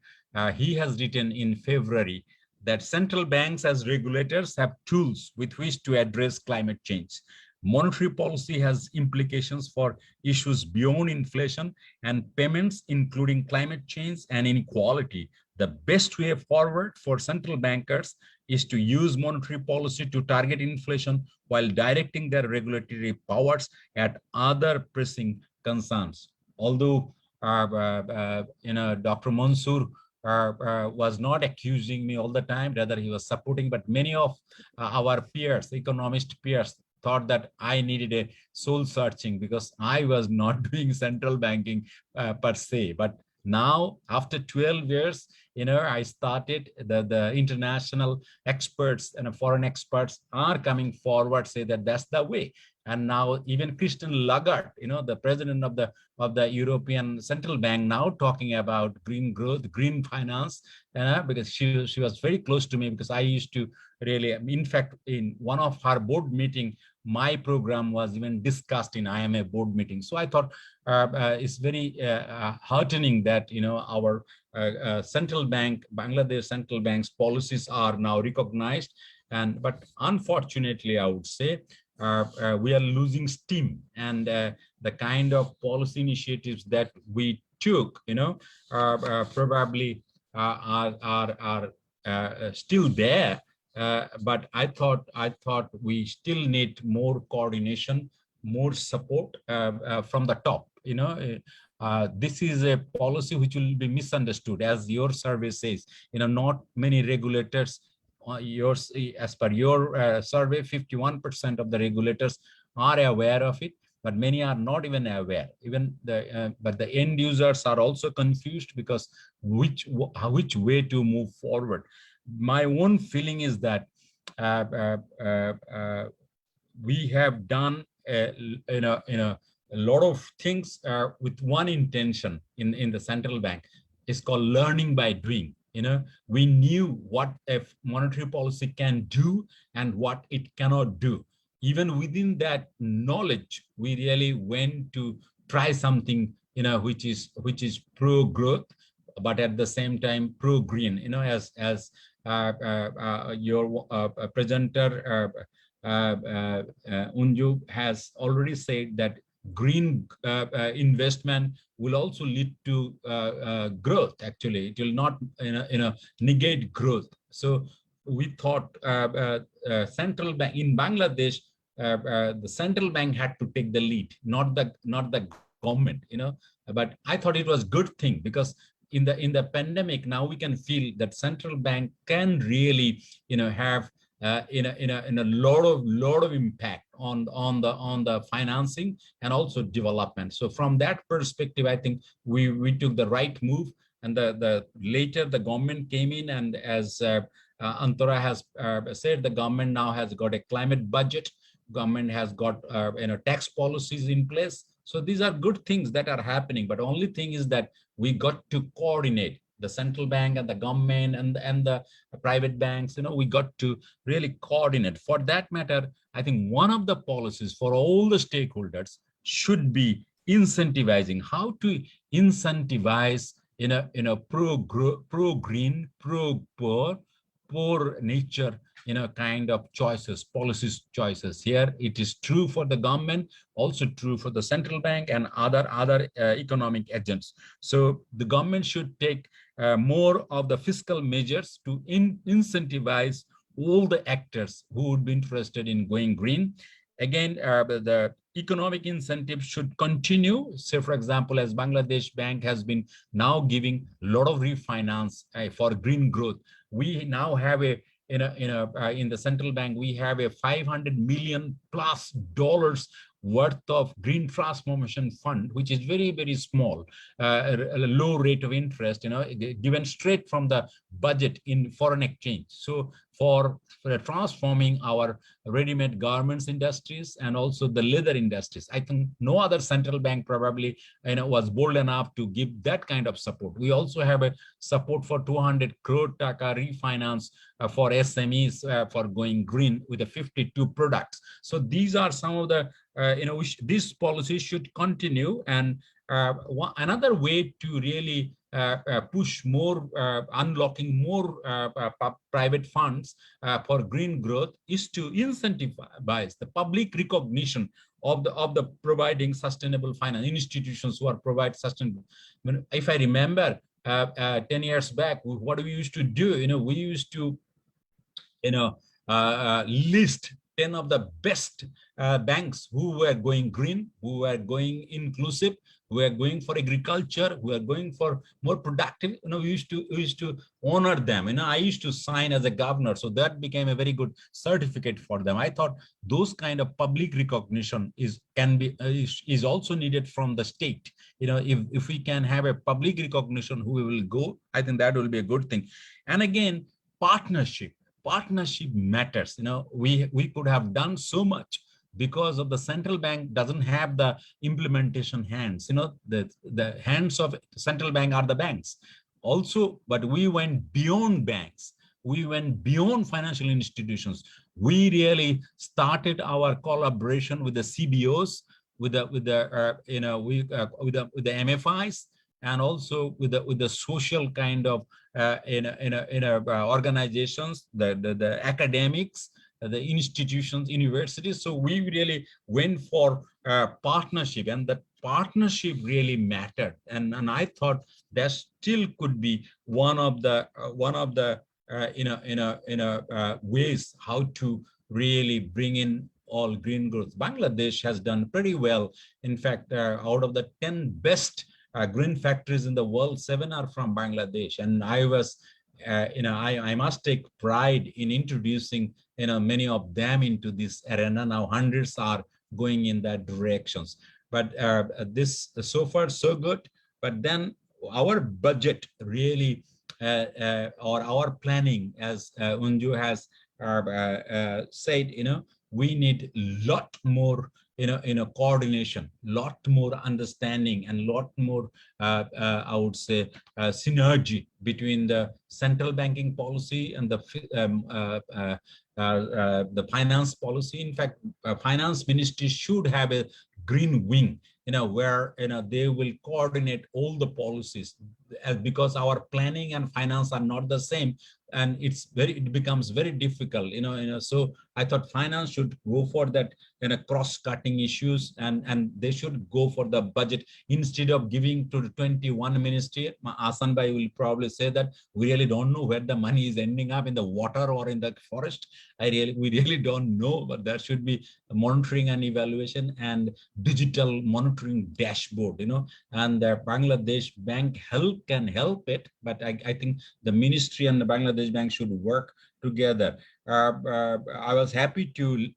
he has written in February that central banks as regulators have tools with which to address climate change. Monetary policy has implications for issues beyond inflation and payments, including climate change and inequality. The best way forward for central bankers is to use monetary policy to target inflation while directing their regulatory powers at other pressing concerns. Although Dr. Mansur was not accusing me all the time, rather he was supporting, but many of our peers, economist peers, thought that I needed a soul searching because I was not doing central banking per se. But now, after 12 years, I started the international experts and foreign experts are coming forward, say that that's the way. And now even Christine Lagarde, the president of the European Central Bank, now talking about green growth, green finance, because she was very close to me, because I used to really, in fact, in one of her board meeting, my program was even discussed in IMA board meeting. So I thought it's very heartening that our central bank, Bangladesh central bank's policies are now recognized. But unfortunately, I would say we are losing steam, and the kind of policy initiatives that we took, probably are still there. But I thought we still need more coordination, more support from the top. This is a policy which will be misunderstood, as your survey says. Not many regulators. As per your survey, 51% of the regulators are aware of it, but many are not even aware. Even but the end users are also confused because which way to move forward. My own feeling is that we have done a lot of things with one intention in the central bank. It's called learning by doing. We knew what a monetary policy can do and what it cannot do. Even within that knowledge, we really went to try something, which is pro-growth, but at the same time pro-green. As your presenter Unju has already said that green investment will also lead to growth. Actually, it will not negate growth. So we thought central bank in Bangladesh, the central bank had to take the lead, not the government. But I thought it was good thing, because in the pandemic now we can feel that central bank can really have in a lot of impact on the financing and also development. So from that perspective, I think we took the right move. And the later the government came in, and as Antara has said, the government now has got a climate budget. Government has got tax policies in place. So these are good things that are happening. But only thing is that we got to coordinate the central bank and the government and the private banks. We got to really coordinate. For that matter, I think one of the policies for all the stakeholders should be incentivizing. How to incentivize pro-green, pro-poor, poor nature, kind of choices, policies choices. Here, it is true for the government, also true for the central bank and other economic agents. So the government should take more of the fiscal measures to incentivize all the actors who would be interested in going green. Again, the economic incentives should continue. Say, for example, as Bangladesh Bank has been now giving a lot of refinance for green growth. We now have in the central bank, we have a $500 million plus worth of green transformation fund, which is very, very small, a low rate of interest, given straight from the budget in foreign exchange. So for transforming our ready-made garments industries and also the leather industries, I think no other central bank probably was bold enough to give that kind of support. We also have a support for 200 crore taka refinance for SMEs for going green with the 52 products. So these are some of the this policy should continue. And another way to really push more, unlocking more private funds for green growth is to incentivize the public recognition of the providing sustainable finance institutions who are provide sustainable. If I remember 10 years back, what we used to do, we used to list 10 of the best banks who were going green, who were going inclusive, who are going for agriculture, who are going for more productive. We used to honor them. I used to sign as a governor, so that became a very good certificate for them. I thought those kind of public recognition is also needed from the state. If we can have a public recognition who we will go, I think that will be a good thing. And again, partnership matters. We could have done so much because of the central bank doesn't have the implementation hands. The hands of central bank are the banks also, but we went beyond banks. We went beyond financial institutions. We really started our collaboration with the CBOs, with the MFIs, and also with the social kind of organizations, the academics, the institutions, universities. So we really went for partnership, and that partnership really mattered. And I thought that still could be one of the ways how to really bring in all green growth. Bangladesh has done pretty well. In fact, out of the 10 best green factories in the world, 7 are from Bangladesh. And I was, I must take pride in introducing, many of them into this arena. Now hundreds are going in that directions. But this, so far, so good. But then our budget really, or our planning, as Unju has said, we need a lot more coordination, lot more understanding, and lot more, I would say, synergy between the central banking policy and the finance policy. In fact, finance ministry should have a green wing, where they will coordinate all the policies, because our planning and finance are not the same, and it becomes very difficult. So I thought finance should go for that cross-cutting issues, and they should go for the budget instead of giving to the 21 ministry. Ahsan bhai will probably say that we really don't know where the money is ending up, in the water or in the forest. We really don't know, but there should be monitoring and evaluation and digital monitoring dashboard, and the Bangladesh Bank can help it, but I think the ministry and the Bangladesh Bank should work together. I was happy to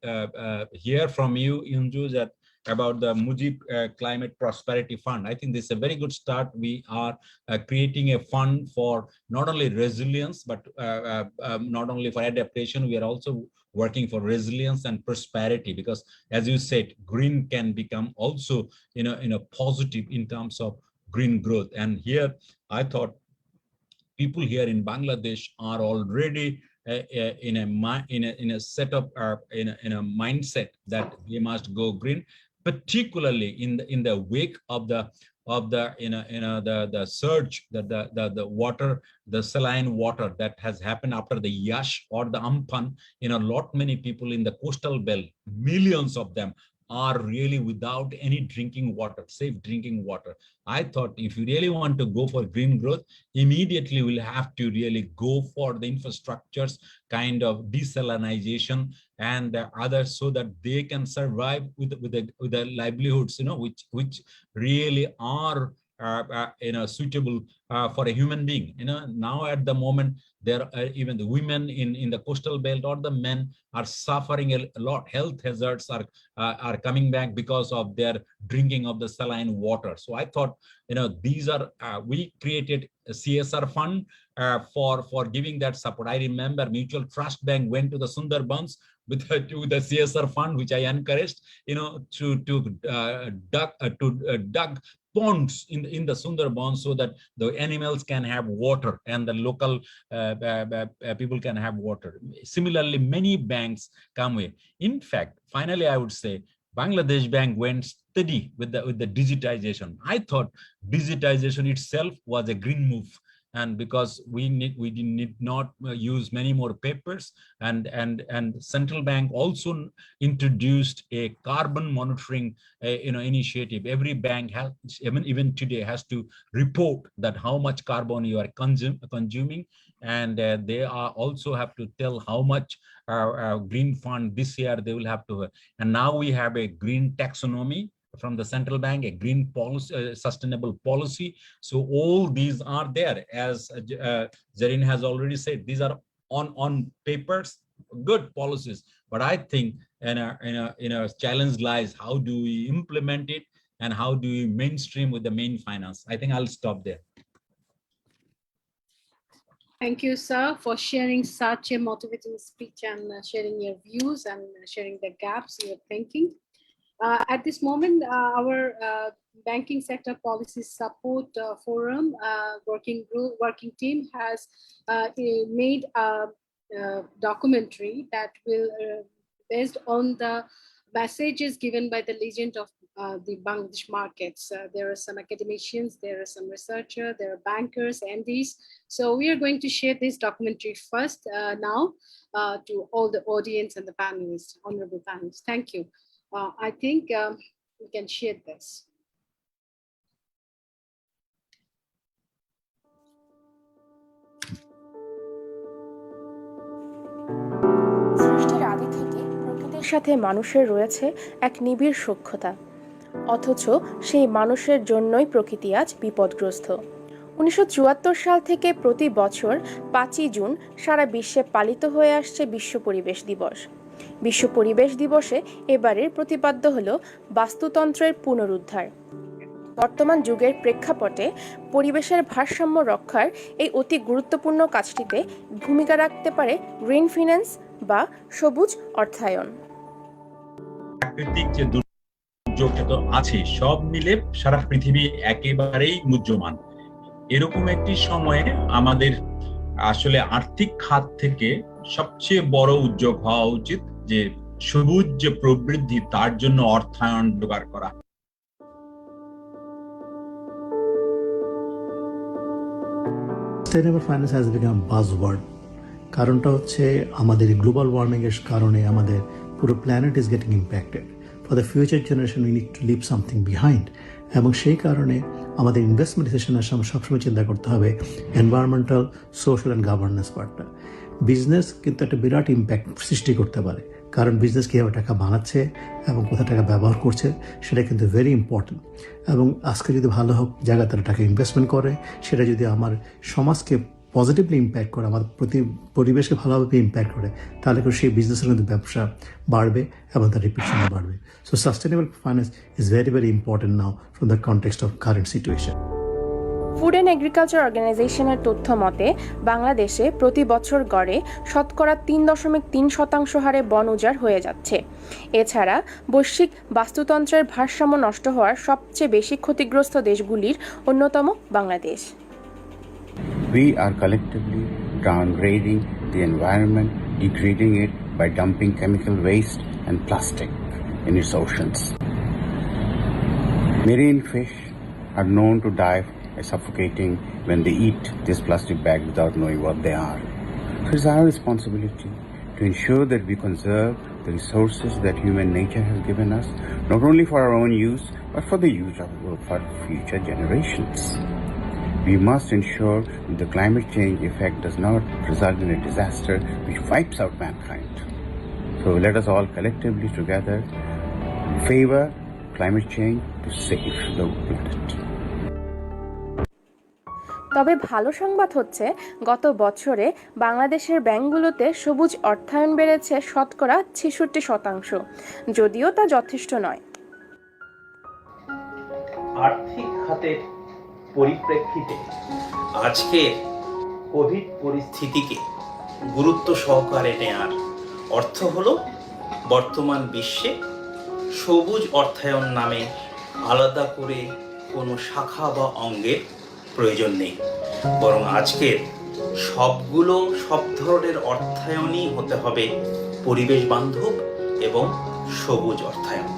hear from you, Unju, that about the Muji Climate Prosperity Fund. I think this is a very good start. We are creating a fund for not only resilience, but not only for adaptation. We are also working for resilience and prosperity, because, as you said, green can become also positive in terms of green growth. And here, I thought people here in Bangladesh are already in a setup, in a mindset that they must go green, particularly in the wake of the of the the surge, the water, the saline water that has happened after the Yash or the Amphan. Lot many people in the coastal belt, millions of them, are really without any drinking water, safe drinking water. I thought if you really want to go for green growth, immediately we'll have to really go for the infrastructures kind of desalinization and others, so that they can survive with the livelihoods, which really are suitable for a human being. Now at the moment, there are even the women in the coastal belt or the men are suffering a lot. Health hazards are coming back because of their drinking of the saline water. So I thought, these are we created a CSR fund for giving that support. I remember Mutual Trust Bank went to the Sundarbans with to the CSR fund, which I encouraged, to dug ponds in the Sundarbans, so that the animals can have water and the local people can have water. Similarly, many banks come with. In fact, finally, I would say Bangladesh Bank went steady with the digitization. I thought digitization itself was a green move. And because we need not use many more papers, and central bank also introduced a carbon monitoring initiative. Every bank has, even today, has to report that how much carbon you are consuming, and they are also have to tell how much green fund this year they will have to. And now we have a green taxonomy from the central bank, a green policy, sustainable policy. So all these are there, as Zareen has already said. These are on papers, good policies. But I think in a challenge lies, how do we implement it, and how do we mainstream with the main finance? I think I'll stop there. Thank you, sir, for sharing such a motivating speech and sharing your views and sharing the gaps you're thinking. At this moment, our Banking Sector Policy Support Forum working team has made a documentary that will, based on the messages given by the legend of the Bangladesh markets. There are some academicians, there are some researchers, there are bankers, MDs. So we are going to share this documentary first now to all the audience and the panelists, honorable panelists. Thank you. I think we can share this. সৃষ্টির আদি থেকে প্রকৃতির সাথে মানুষের রয়েছে এক নিবিড় সখ্যতা, অথচ সেই মানুষের জন্যই প্রকৃতি আজ বিপদগ্রস্ত। 1974 সাল থেকে প্রতি বছর 5ই জুন সারা বিশ্বে পালিত হয়ে আসছে বিশ্ব পরিবেশ দিবস। বিশ্ব পরিবেশ দিবসে এবারের প্রতিপাদ্য হল বাস্তুতন্ত্রের পুনরুদ্ধার। বর্তমান যুগের প্রেক্ষাপটে পরিবেশের ভারসাম্য রক্ষার এই অতি গুরুত্বপূর্ণ কাজটিতে ভূমিকা রাখতে পারে গ্রিন ফিন্যান্স বা সবুজ অর্থায়ন। প্রাকৃতিক যে দুর্যোগ তো আছে, সব মিলে সারা পৃথিবী একেবারেই মুহ্যমান। এরকম একটি সময়ে আমাদের আসলে আর্থিক খাত থেকে সবচেয়ে বড় উদ্যোগ হওয়া উচিত যে সবুজ যে প্রবৃদ্ধি, তার জন্য অর্থায়ন জোগাড় করা। Sustainable finance has become a buzzword. কারণটা হচ্ছে আমাদের গ্লোবাল ওয়ার্মিং এর কারণে আমাদের পুরো planet is getting impacted. For the future generation we need to leave something behind. এবং সেই কারণে আমাদের ইনভেস্টমেন্ট ডিসিশনের সময় সবসময় চিন্তা করতে হবে এনভায়রনমেন্টাল, সোশ্যাল অ্যান্ড গভর্নেন্স পার্টটা। বিজনেস কিন্তু একটা বিরাট ইম্প্যাক্ট সৃষ্টি করতে পারে, কারণ বিজনেস কীভাবে টাকা বানাচ্ছে এবং কোথায় টাকা ব্যবহার করছে সেটা কিন্তু ভেরি ইম্পর্টেন্ট। এবং আজকে যদি ভালো হোক জায়গায় তারা টাকা ইনভেস্টমেন্ট করে, সেটা যদি আমার সমাজকে পজিটিভলি ইম্প্যাক্ট করে, আমার পরিবেশকে ভালোভাবে ইম্প্যাক্ট করে, তাহলে করে সেই বিজনেসের মধ্যে ব্যবসা বাড়বে এবং তার রিপিটেশনও বাড়বে। So sustainable finance is very very important now from the context of current situation. Food and agriculture অর্গানাইজেশনের তথ্য মতে বাংলাদেশে প্রতি বছর গড়ে শতকরা 3.3% হারে বন উজাড় হয়ে যাচ্ছে। এছাড়া বৈশ্বিক বাস্তুতন্ত্রের ভারসাম্য নষ্ট হওয়ার সবচেয়ে বেশি ক্ষতিগ্রস্ত দেশগুলির অন্যতম Bangladesh. We are collectively downgrading the environment, degrading it by dumping chemical waste and plastic in its oceans. Marine fish are known to die by suffocating when they eat this plastic bag without knowing what they are. So it's our responsibility to ensure that we conserve the resources that human nature has given us, not only for our own use, but for the use of for future generations. We must ensure that the climate change effect does not result in a disaster which wipes out mankind. So let us all collectively together favor climate change to save the planet. তবে ভালো সংবাদ হচ্ছে গত বছরে বাংলাদেশের ব্যাংকগুলোতে সবুজ অর্থায়ন বেড়েছে শতকরা 66%, যদিও তা যথেষ্ট নয়। আর্থিক খাতের পরিপ্রেক্ষিতে আজকের কোভিড পরিস্থিতিকে গুরুত্ব সহকারে নেয়ার অর্থ হলো বর্তমান বিশ্বে সবুজ অর্থায়ন নামে আলাদা করে কোনো শাখা বা অঙ্গের প্রয়োজন নেই, বরং আজকের সব ধরনের অর্থায়নই হতে হবে পরিবেশ বান্ধব এবং সবুজ অর্থায়ন।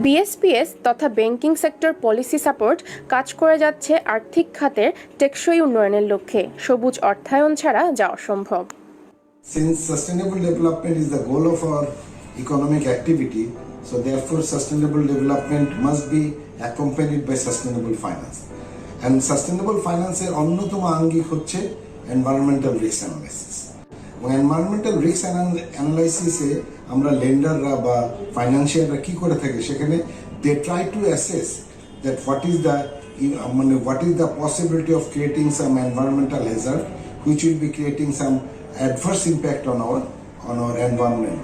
বিএসপিএস তথা ব্যাংকিং সেক্টর পলিসি সাপোর্ট কাজ করে যাচ্ছে আর্থিক খাতের টেকসই উন্নয়নের লক্ষ্যে। সবুজ অর্থায়ন ছাড়া যা অসম্ভব। Since sustainable development is the goal of our economic activity, so therefore sustainable development must be accompanied by sustainable finance. And sustainable finance এর অন্যতম আঙ্গিক হচ্ছে environmental risk analysis. Environmental risk অ্যানালাইসিসে আমরা লেন্ডাররা বা ফাইন্যান্সিয়ালরা কি করে থাকে, সেখানে they try to assess that what is the possibility of creating some environmental hazard which will be creating some adverse impact on our environment.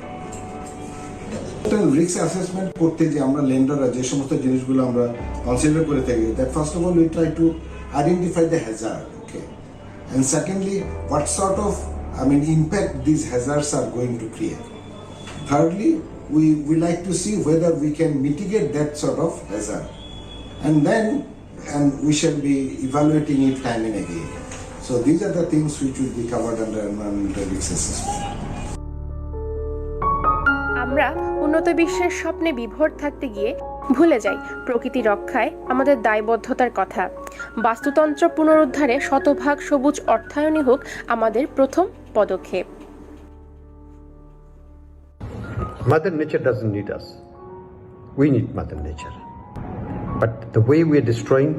Risk assessment করতে যে আমরা লেন্ডাররা যে সমস্ত জিনিসগুলো আমরা কনসিডার করে থাকি, that first of all we try to identify the Hazard, okay, and secondly what sort of impact these hazards are going to create. Thirdly, we like to see whether we can mitigate that sort of hazard. And we shall be evaluating it time and again. So these are the things which will be covered under environmental risk assessment. আমরা উন্নত বিশ্বের স্বপ্নে বিভোর থাকতে গিয়ে ভুলে যাই প্রকৃতি রক্ষায় আমাদের দায়বদ্ধতার কথা। বাস্তুতন্ত্র পুনরুদ্ধারে শতভাগ সবুজ অর্থায়নই হোক আমাদের প্রথম পদক্ষেপ। Mother Nature doesn't need us. We need Mother Nature. But the way we are destroying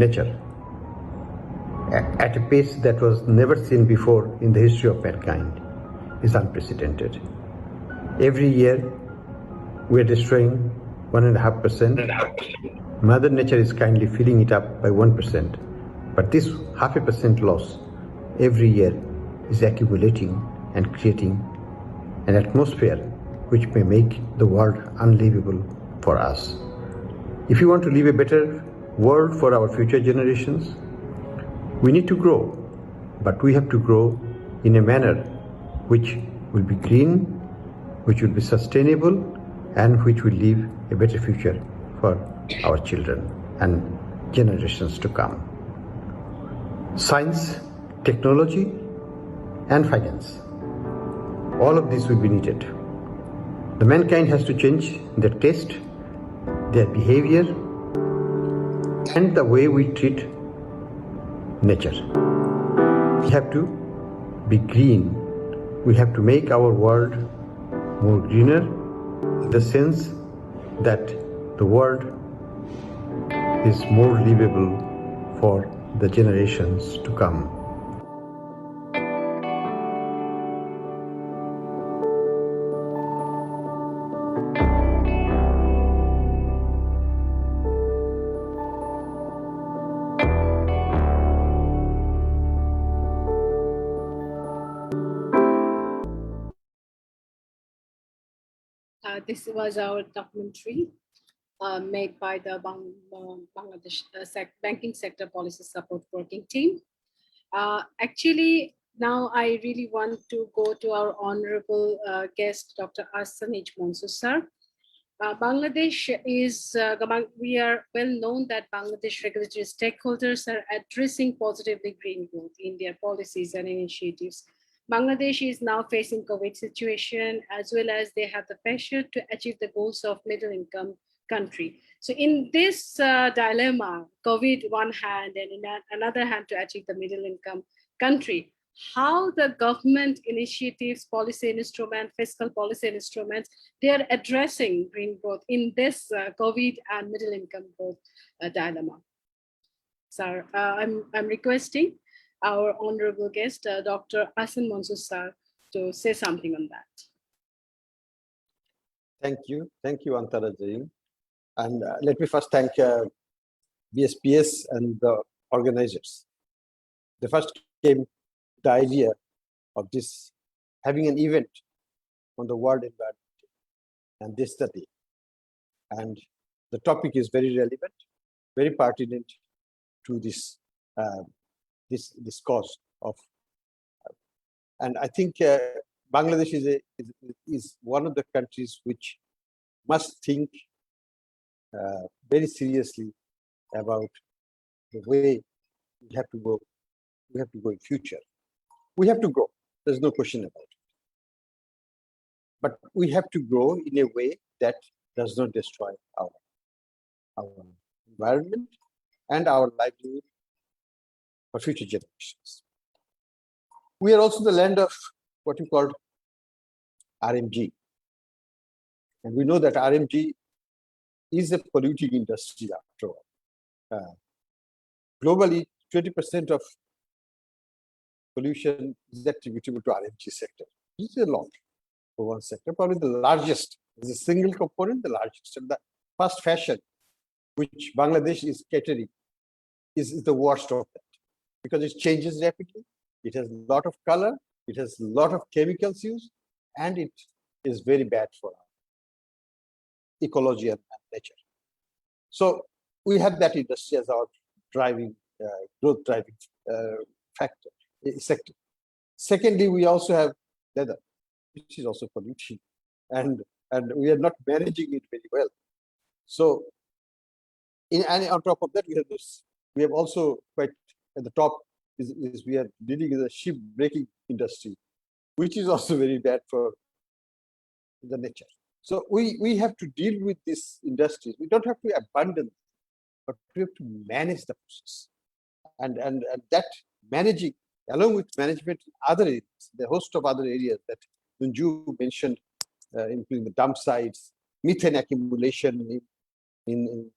nature at a pace that was never seen before in the history of mankind is unprecedented. Every year we are destroying 1.5%. Mother Nature is kindly filling it up by 1%. But this 0.5% loss every year is accumulating and creating an atmosphere which may make the world unlivable for us. If you want to live a better world for our future generations, we need to grow, but we have to grow in a manner which will be green, which will be sustainable, and which will leave a better future for our children and generations to come. Science, technology, and finance. All of this will be needed. The mankind has to change their taste, their behavior, and the way we treat nature. We have to be green. We have to make our world more greener, in the sense that the world is more livable for the generations to come. This was our documentary made by the Bangladesh Banking Sector Policy Support Working Team. Actually, now I really want to go to our honorable guest, Dr. Ahsan Mansur sir. Bangladesh is, we are well known that Bangladesh regulatory stakeholders are addressing positively green growth in their policies and initiatives. Bangladesh is now facing COVID situation, as well as they have the pressure to achieve the goals of middle income country. So in this dilemma, COVID one hand and in another hand to achieve the middle income country, how the government initiatives, policy instruments, fiscal policy instruments, they are addressing green growth in this COVID and middle income growth dilemma. So I'm requesting our honorable guest, Dr. Ahsan Mansur sir, to say something on that. Thank you, Antara, Zareen. And let me first thank BSPS and the organizers. They first came the idea of this having an event on the world environment and this study. And the topic is very relevant, very pertinent to this this cause of. And I think Bangladesh is one of the countries which must think very seriously about the way we have to go. We have to go in future. We have to grow. There's no question about it. But we have to grow in a way that does not destroy our environment and our livelihood for future generations. We are also the land of what you call RMG. And we know that RMG is a polluting industry after all. Globally, 20% of pollution is attributable to RMG sector. This is a lot for one sector, probably the largest, as a single component, the largest. And the fast fashion, which Bangladesh is catering, is the worst of that, because it changes rapidly. It has a lot of color, it has a lot of chemicals used, and it is very bad for our ecology and nature. So we have that industry as our driving, growth driving factor, sector. Secondly, we also have leather, which is also polluting, and we are not managing it very well. So, and on top of that, we have this. We have also quite at the top is we are dealing with the ship breaking industry, which is also very bad for the nature. So we have to deal with these industries. We don't have to abandon, but we have to manage the process, and that managing, along with management in other areas, the host of other areas that Manju mentioned, including the dump sites, methane accumulation in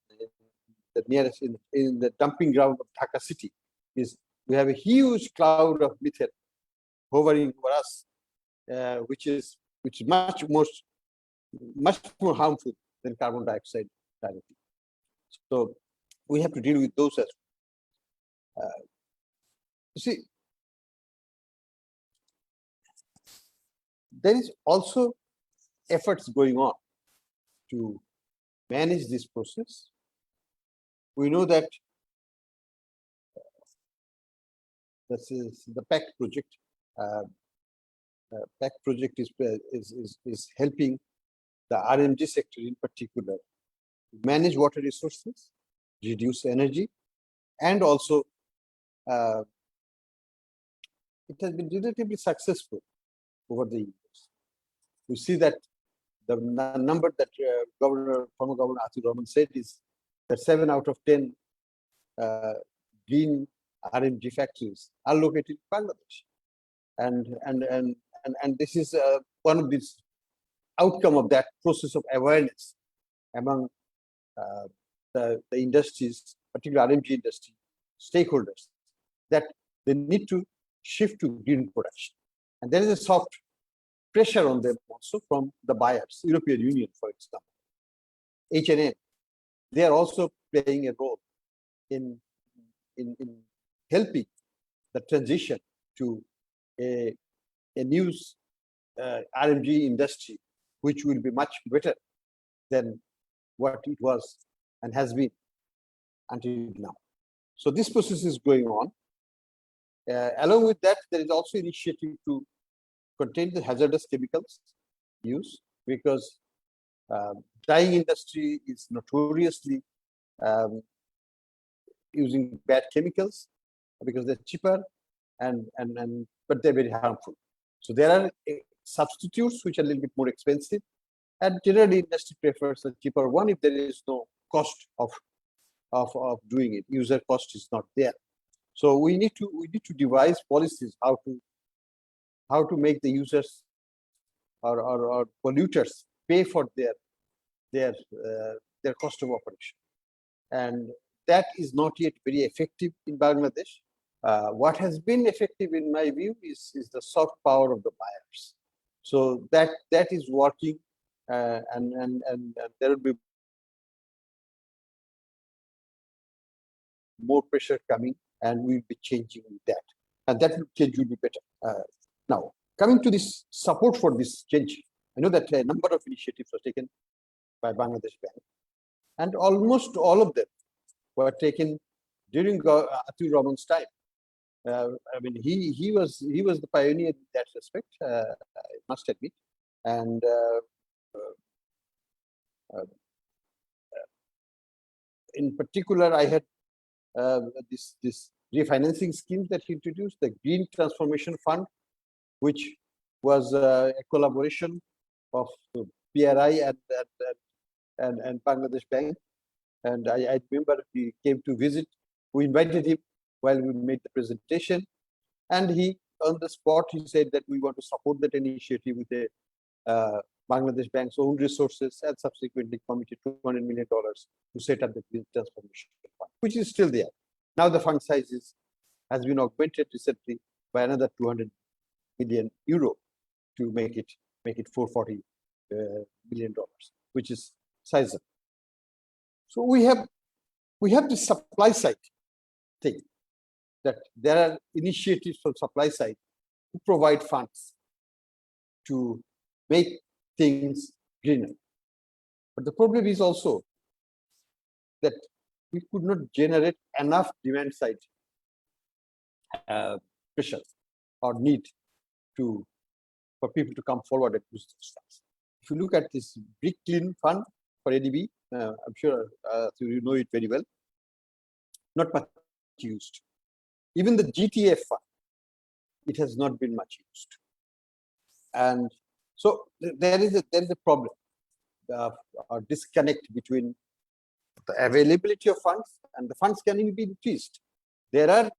the nearest in the dumping ground of Dhaka city, is we have a huge cloud of methane hovering over us, which is much more harmful than carbon dioxide directly. So we have to deal with those as well. You see, there is also efforts going on to manage this process. We know that this is the PACT project. PACT project is helping the RMG sector in particular manage water resources, reduce energy, and also it has been relatively successful over the years. We see that the number that former Governor Atiur Rahman said is that 7 out of 10 green RMG factories are located in Bangladesh, and this is one of these outcome of that process of awareness among the industries, particularly RMG industry stakeholders, that they need to shift to green production. And there is a soft pressure on them also from the buyers, European Union, for example, H&M. They are also playing a role in helping the transition to a new RMG industry, which will be much better than what it was and has been until now. So this process is going on. Along with that, there is also initiative to contain the hazardous chemicals use, because dyeing industry is notoriously using bad chemicals because they're cheaper but they're very harmful. So there are substitutes which are a little bit more expensive, And generally, industry prefers a cheaper one if there is no cost of doing it. User cost is not there. So we need to devise policies how to make the users or polluters pay for their cost of operation, and that is not yet very effective in Bangladesh. What has been effective, in my view, is the soft power of the buyers. So that is working, and there will be more pressure coming, and we'll be changing that, and that change will be better. Now, coming to this support for this change, I know that a number of initiatives were taken by Bangladesh Bank, and almost all of them were taken during Atiur Rahman's time. I mean, he was the pioneer in that respect, I must admit, and in particular, I had this refinancing scheme that he introduced, the Green Transformation Fund, which was a collaboration of PRI and Bangladesh Bank. And I remember he came to visit. We invited him while we made the presentation, and he, on the spot, he said that we want to support that initiative with a Bangladesh Bank's own resources, and subsequently committed $200 million to set up the Green Transformation Fund, which is still there. Now the fund size has been augmented recently by another 200 million euro to make it $440 million, which is sizable. So we have the supply side thing, that there are initiatives from supply side to provide funds to make things greener. But the problem is also that we could not generate enough demand side pressure or need for people to come forward and use those funds. If you look at this Brick Clean Fund for ADB, I'm sure you know it very well, not much used. Even the GTF fund, it has not been much used. And so there is a problem, or disconnect between the availability of funds and the funds can be increased. There are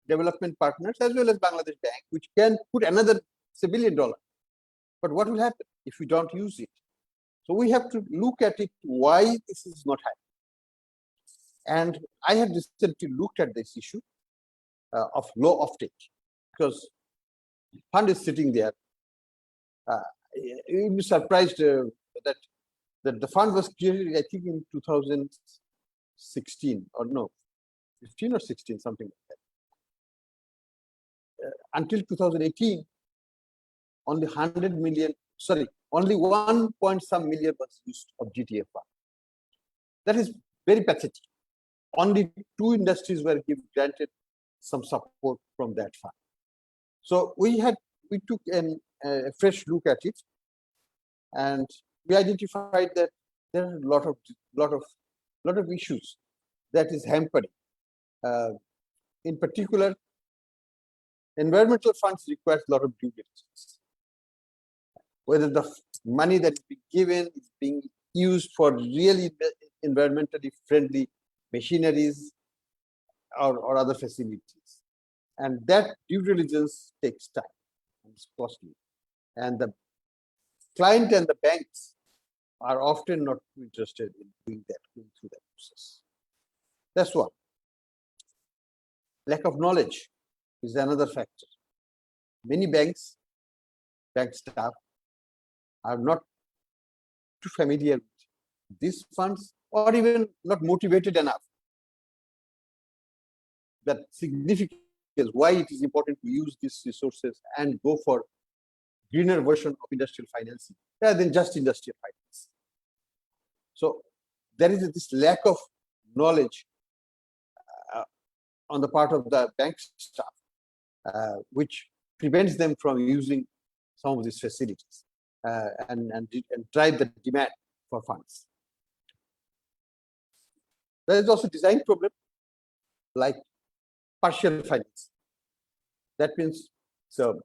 development partners as well as Bangladesh Bank which can put another $1 billion. But what will happen if we don't use it? So we have to look at it, why this is not happening. And I have recently looked at this issue of low offtake, because the fund is sitting there. You'll be surprised that the fund was created, I think, in 2016 or no, 15 or 16, something like that. Until 2018, only 100 million, sorry, only 1 point some million was used of GTF fund. That is very pathetic. Only 2 industries were granted some support from that fund. So we took a fresh look at it, and we identified that there are a lot of issues that is hampering. In particular, environmental funds requires a lot of due diligence. Whether the money that is being given is being used for really environmentally friendly machineries or other facilities. And that due diligence takes time and it's costly. And the client and the banks are often not interested in going through that process. That's one. Lack of knowledge is another factor. Many bank staff are not too familiar with these funds, or even not motivated enough. That significance why it is important to use these resources and go for greener version of industrial financing rather than just industrial finance. So there is this lack of knowledge on the part of the bank staff, which prevents them from using some of these facilities and drive the demand for funds. There is also design problem, like partial finance. That means, so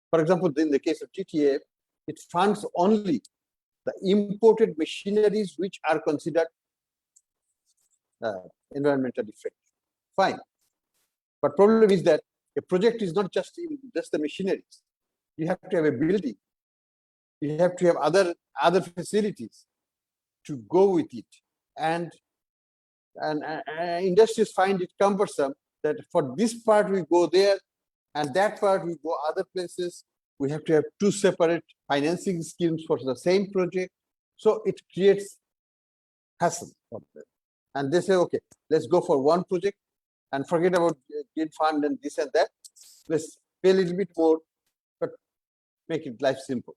for example, in the case of GTA, it funds only the imported machineries which are considered environmentally friendly. Fine. But problem is that a project is not just the machineries. You have to have a building. You have to have other facilities to go with it. And industries find it cumbersome that for this part we go there and that part we go other places. We have to have two separate financing schemes for the same project. So it creates hassle for them. And they say, okay, let's go for one project and forget about green fund and this and that. Let's pay a little bit more, but make it life simple.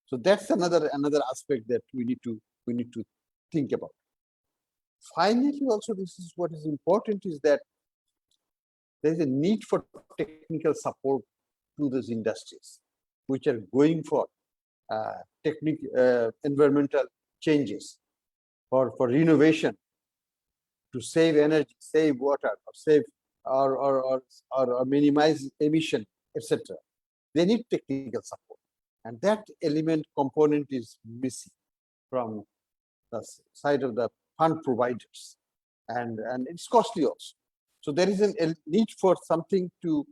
So that's another aspect that we need to think about. Finally, also, this is what is important is that there is a need for technical support to those industries which are going for environmental changes, for renovation, to save energy, save water, or save or minimize emission, etc. They need technical support, and that element component is missing from the side of the fund providers, and it's costly also. So there is a need for something to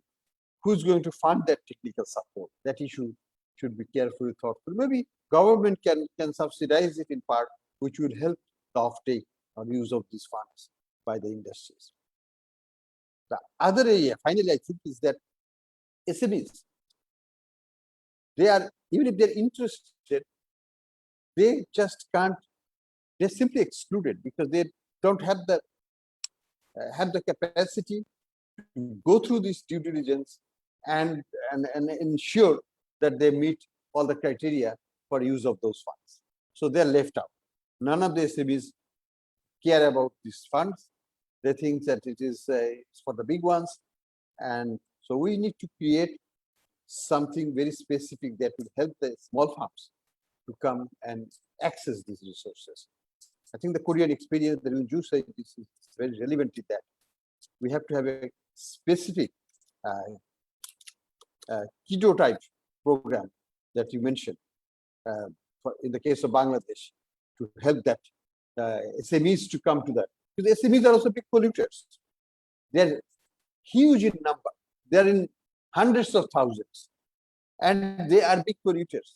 who's going to fund that technical support. That issue should be carefully thoughtful. Maybe government can subsidize it in part, which will help the offtake or use of these funds by the industries. The other area, finally, I think, is that SMEs, they are, even if they're interested, they just can't, they're simply excluded because they don't have the capacity to go through this due diligence and ensure that they meet all the criteria for use of those funds. So they're left out. None of the SMEs care about these funds. They think that it is it's for the big ones. And so we need to create something very specific that will help the small farms to come and access these resources. I think the Korean experience, the Ju said, this is very relevant to that. We have to have a specific keto type program that you mentioned in the case of Bangladesh to help that SMEs to come to that. Because SMEs are also big polluters. They're huge in number. They're in hundreds of thousands. And they are big polluters.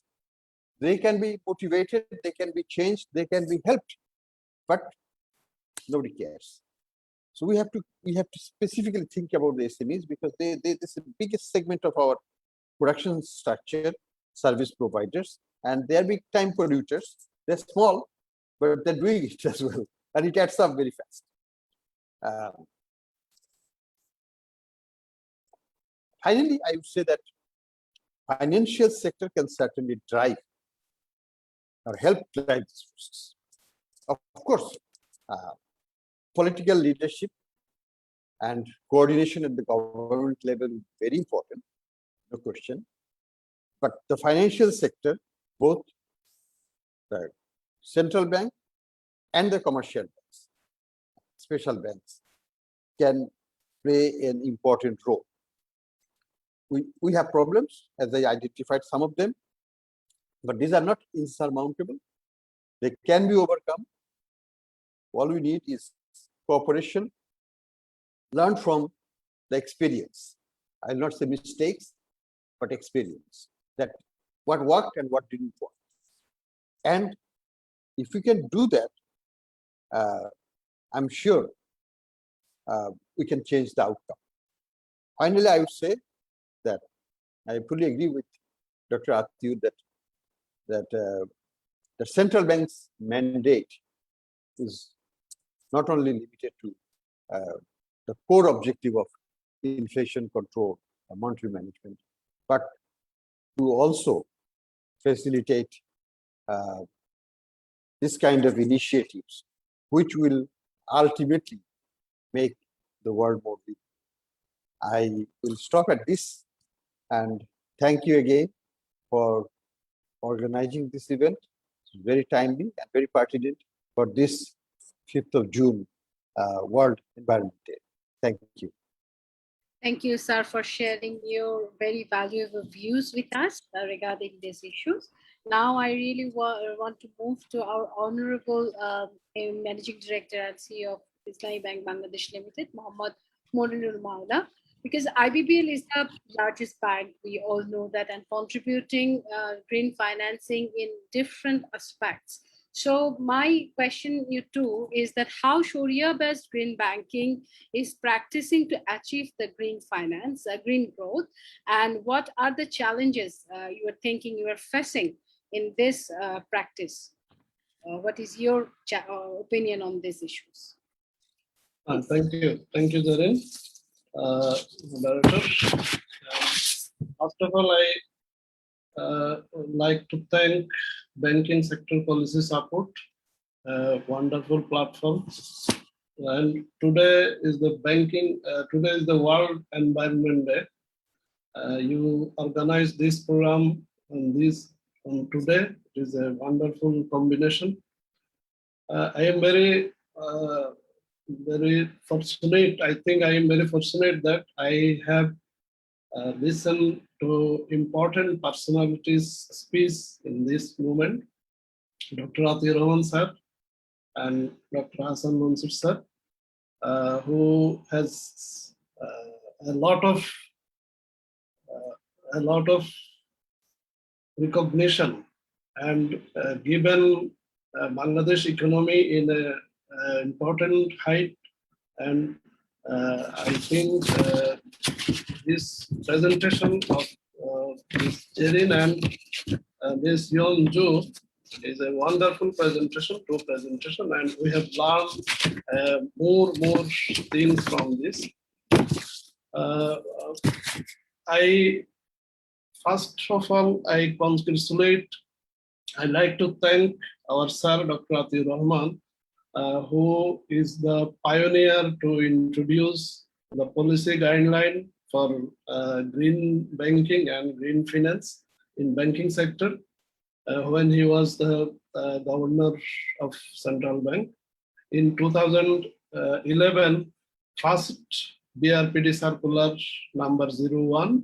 They can be motivated, they can be changed, they can be helped, but nobody cares. So we have to specifically think about the SMEs because this is the biggest segment of our production structure, service providers, and they are big time polluters. They're small, but they're doing it as well, and it adds up very fast. Finally, I would say that financial sector can certainly drive or help drive this process. Of course, political leadership and coordination at the government level is very important, no question. But the financial sector, both the central bank and the commercial banks, special banks, can play an important role. We have problems, as I identified some of them, but these are not insurmountable. They can be overcome. All we need is cooperation, learn from the experience. I'll not say mistakes, but experience, that what worked and what didn't work. And if we can do that, I'm sure we can change the outcome. Finally, I would say that I fully agree with Dr. Atiur that the central bank's mandate is not only limited to the core objective of inflation control, monetary management, but to also facilitate this kind of initiatives, which will ultimately make the world more living. I will stop at this and thank you again for organizing this event. It's very timely and very pertinent for this 5th of June World Environment Day. Thank you. Thank you, sir, for sharing your very valuable views with us regarding these issues. Now, I really want to move to our Honorable Managing Director and CEO of Islami Bank Bangladesh Limited, Monirul Moula, because IBBL is the largest bank, we all know that, and contributing green financing in different aspects. So my question you too is that how Sharia-based green banking is practicing to achieve the green finance, green growth, and what are the challenges you are thinking you are facing in this practice? What is your opinion on these issues? Thank you, Zareen. Moderator. First of all, I would like to thank Banking Sector Policy Support, wonderful platform. And today is the World Environment Day. You organized this program on today. It is a wonderful combination. I am very fortunate. I think I am very fortunate that I have listened to important personalities' speech in this moment. Dr. Atiur sir and Dr. Ahsan Mansur sir, who has a lot of recognition and given Bangladesh economy in a important height. And I think this presentation of Ms. Zareen and Ms. Yeonju is a wonderful presentation, and we have learned more things from this. First of all, I like to thank our sir, Dr. Atiur Rahman, who is the pioneer to introduce the policy guideline for green banking and green finance in banking sector when he was the governor of Central Bank. In 2011, first BRPD circular number 01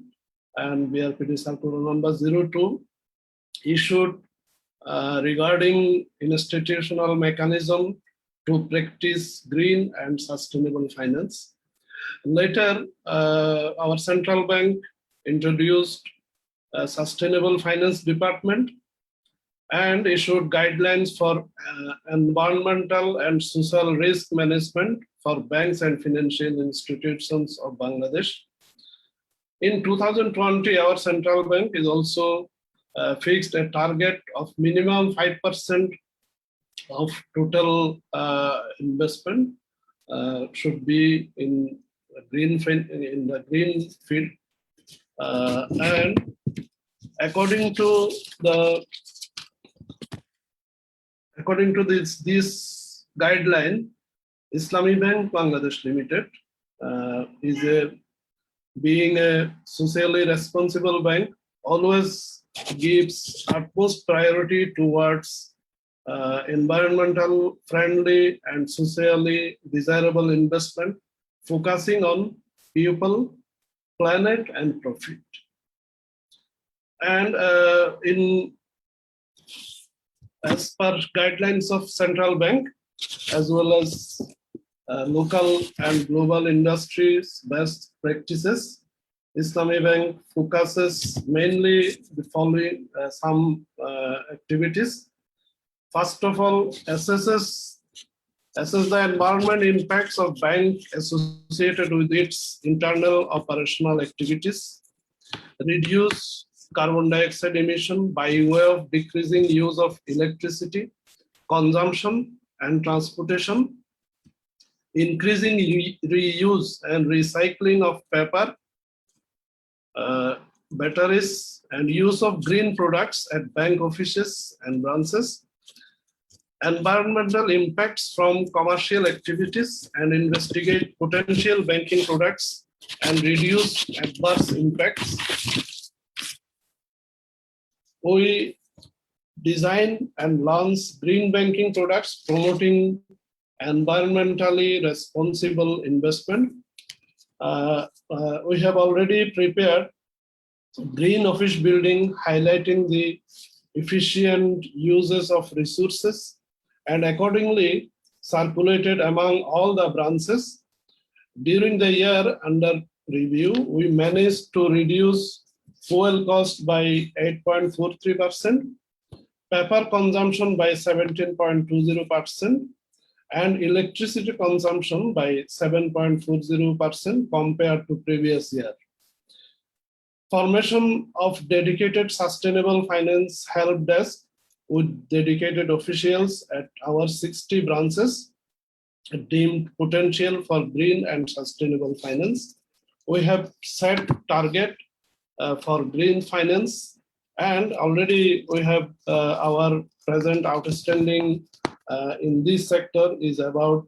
and BRPD circular number 02 issued regarding institutional mechanism to practice green and sustainable finance. Later, our central bank introduced a sustainable finance department and issued guidelines for environmental and social risk management for banks and financial institutions of Bangladesh. In 2020, our central bank is also fixed a target of minimum 5% of total investment should be in the green field, and according to this guideline, Islami Bank Bangladesh Limited being a socially responsible bank, always gives utmost priority towards environmental friendly and socially desirable investment, focusing on people, planet, and profit. And as per guidelines of central bank, as well as local and global industries best practices, Islami Bank focuses mainly the following some activities. First of all, assess the environment impacts of bank associated with its internal operational activities, reduce carbon dioxide emission by way of decreasing use of electricity, consumption, and transportation, increasing reuse and recycling of paper, batteries, and use of green products at bank offices and branches, environmental impacts from commercial activities, and investigate potential banking products and reduce adverse impacts. We design and launch green banking products promoting environmentally responsible investment, We have already prepared green office building, highlighting the efficient uses of resources, and accordingly circulated among all the branches. During the year under review, we managed to reduce fuel cost by 8.43%, paper consumption by 17.20%, and electricity consumption by 7.40% compared to previous year. Formation of dedicated sustainable finance help desk with dedicated officials at our 60 branches deemed potential for green and sustainable finance. We have set target for green finance, and already we have our present outstanding in this sector is about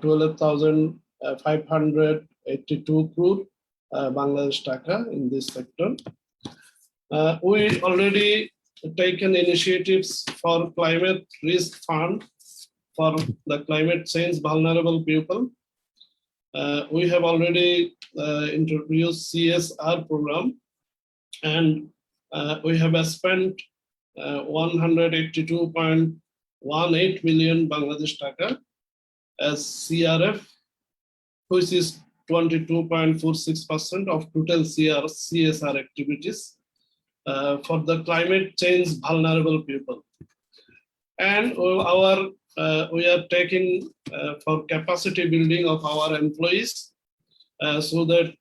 12,582 crore Bangladesh Taka in this sector. We already taken initiatives for climate risk fund for the climate change vulnerable people. We have already introduced CSR program, and we have spent 182.18 million Bangladesh Taka as CRF, which is 22.46% of total CSR activities for the climate change vulnerable people. And we are taking for capacity building of our employees so that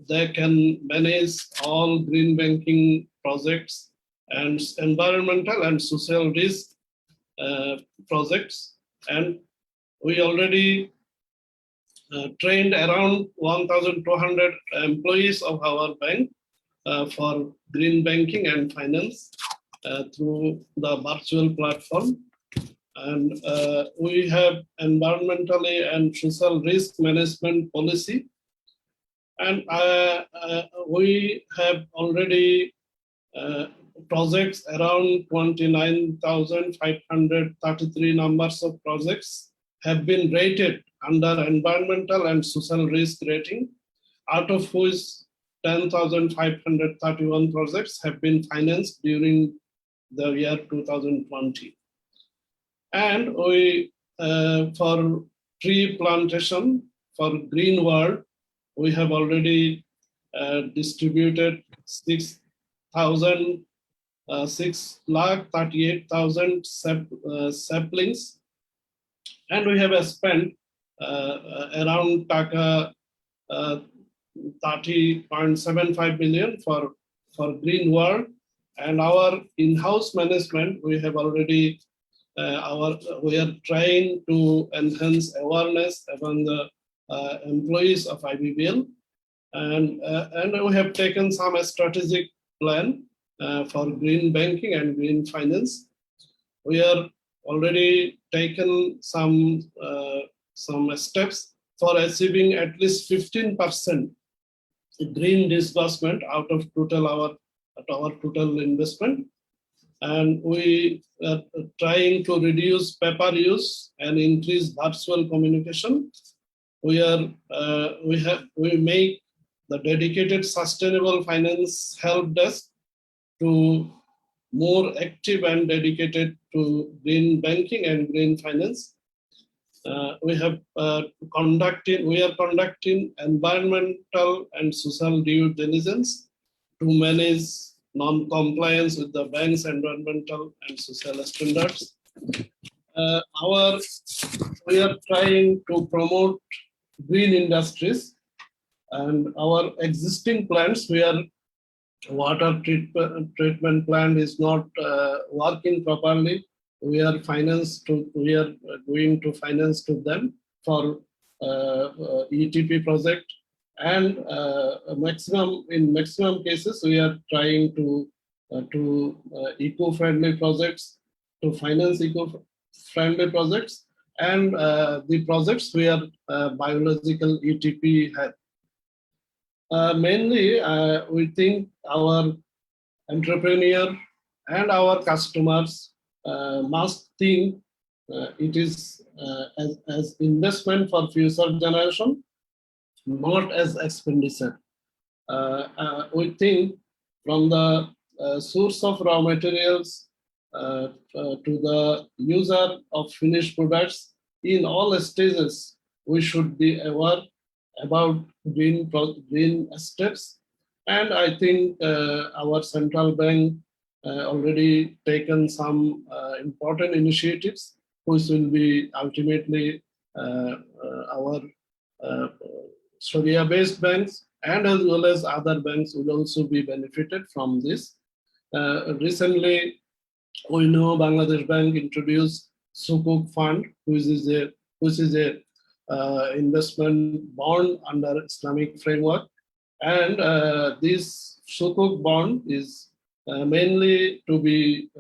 they can manage all green banking projects and environmental and social risk projects. And we already trained around 1,200 employees of our bank for green banking and finance through the virtual platform. And we have environmentally and social risk management policy. And we have already projects around 29,533 numbers of projects have been rated under environmental and social risk rating, out of which 10,531 projects have been financed during the year 2020. And we, for tree plantation for Green World, we have already distributed 638,000 saplings, and we have spent around Taka 30.75 billion for Green World. And our in-house management, we have already we are trying to enhance awareness among the employees of IBBL, and we have taken some strategic plan for green banking and green finance. We are already taken some steps for achieving at least 15% green disbursement out of our total investment. And we are trying to reduce paper use and increase virtual communication. We make the dedicated sustainable finance help desk to more active and dedicated to green banking and green finance. We are conducting environmental and social due diligence to manage non-compliance with the bank's environmental and social standards. We are trying to promote green industries, and our existing plants where water treatment plant is not working properly, we are going to finance to them for ETP project, and in maximum cases we are trying to eco-friendly projects, to finance eco-friendly projects, and the projects where biological ETP have. Mainly, we think our entrepreneur and our customers must think it is as investment for future generation, not as expenditure. We think from the source of raw materials to the user of finished products, in all stages, we should be aware about green steps. And I think our central bank already taken some important initiatives, which will be ultimately our Sharia-based banks and as well as other banks will also be benefited from this. Recently, we know Bangladesh Bank introduced Sukuk Fund, which is a investment bond under Islamic framework, and this Sukuk bond is mainly to be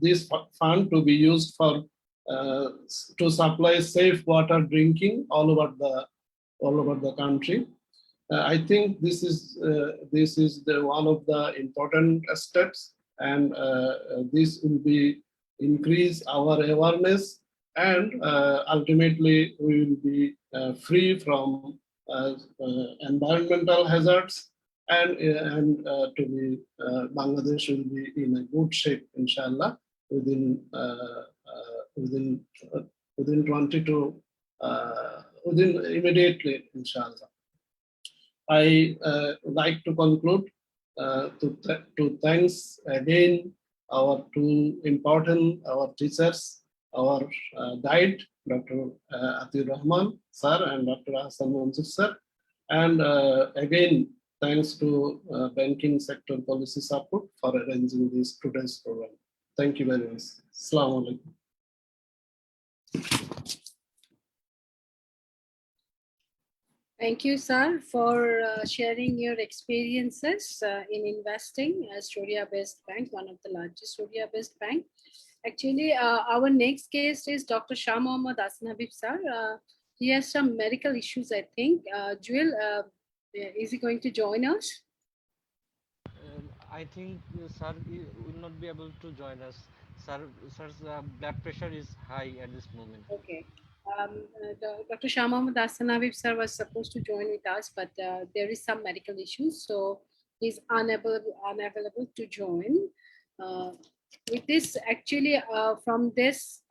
this fund to be used for to supply safe water drinking all over the country. I think this is one of the important steps, and this will be increase our awareness, and ultimately we will be free from environmental hazards, and to be Bangladesh will be in a good shape, inshallah, within 22 within immediately, inshallah. I like to conclude to thanks again our two important teachers, our guide, Dr. Atiur Rahman sir and Dr. Ahsan Mansur sir, and again thanks to Banking Sector Policy Support for arranging this today's program. Thank you very much. Assalamu alaikum. Thank you, sir, for sharing your experiences in investing as Sharia-based bank, one of the largest Sharia-based bank. Actually, our next guest is Dr. Shah Mohammed Ahsan Habib, sir. He has some medical issues, I think. Jewel, is he going to join us? I think sir will not be able to join us. Sir's blood pressure is high at this moment. Okay. Dr. Shah Mohammed Ahsan Habib sir was supposed to join with us, but there is some medical issues, so he's unavailable to join. With this, actually, from this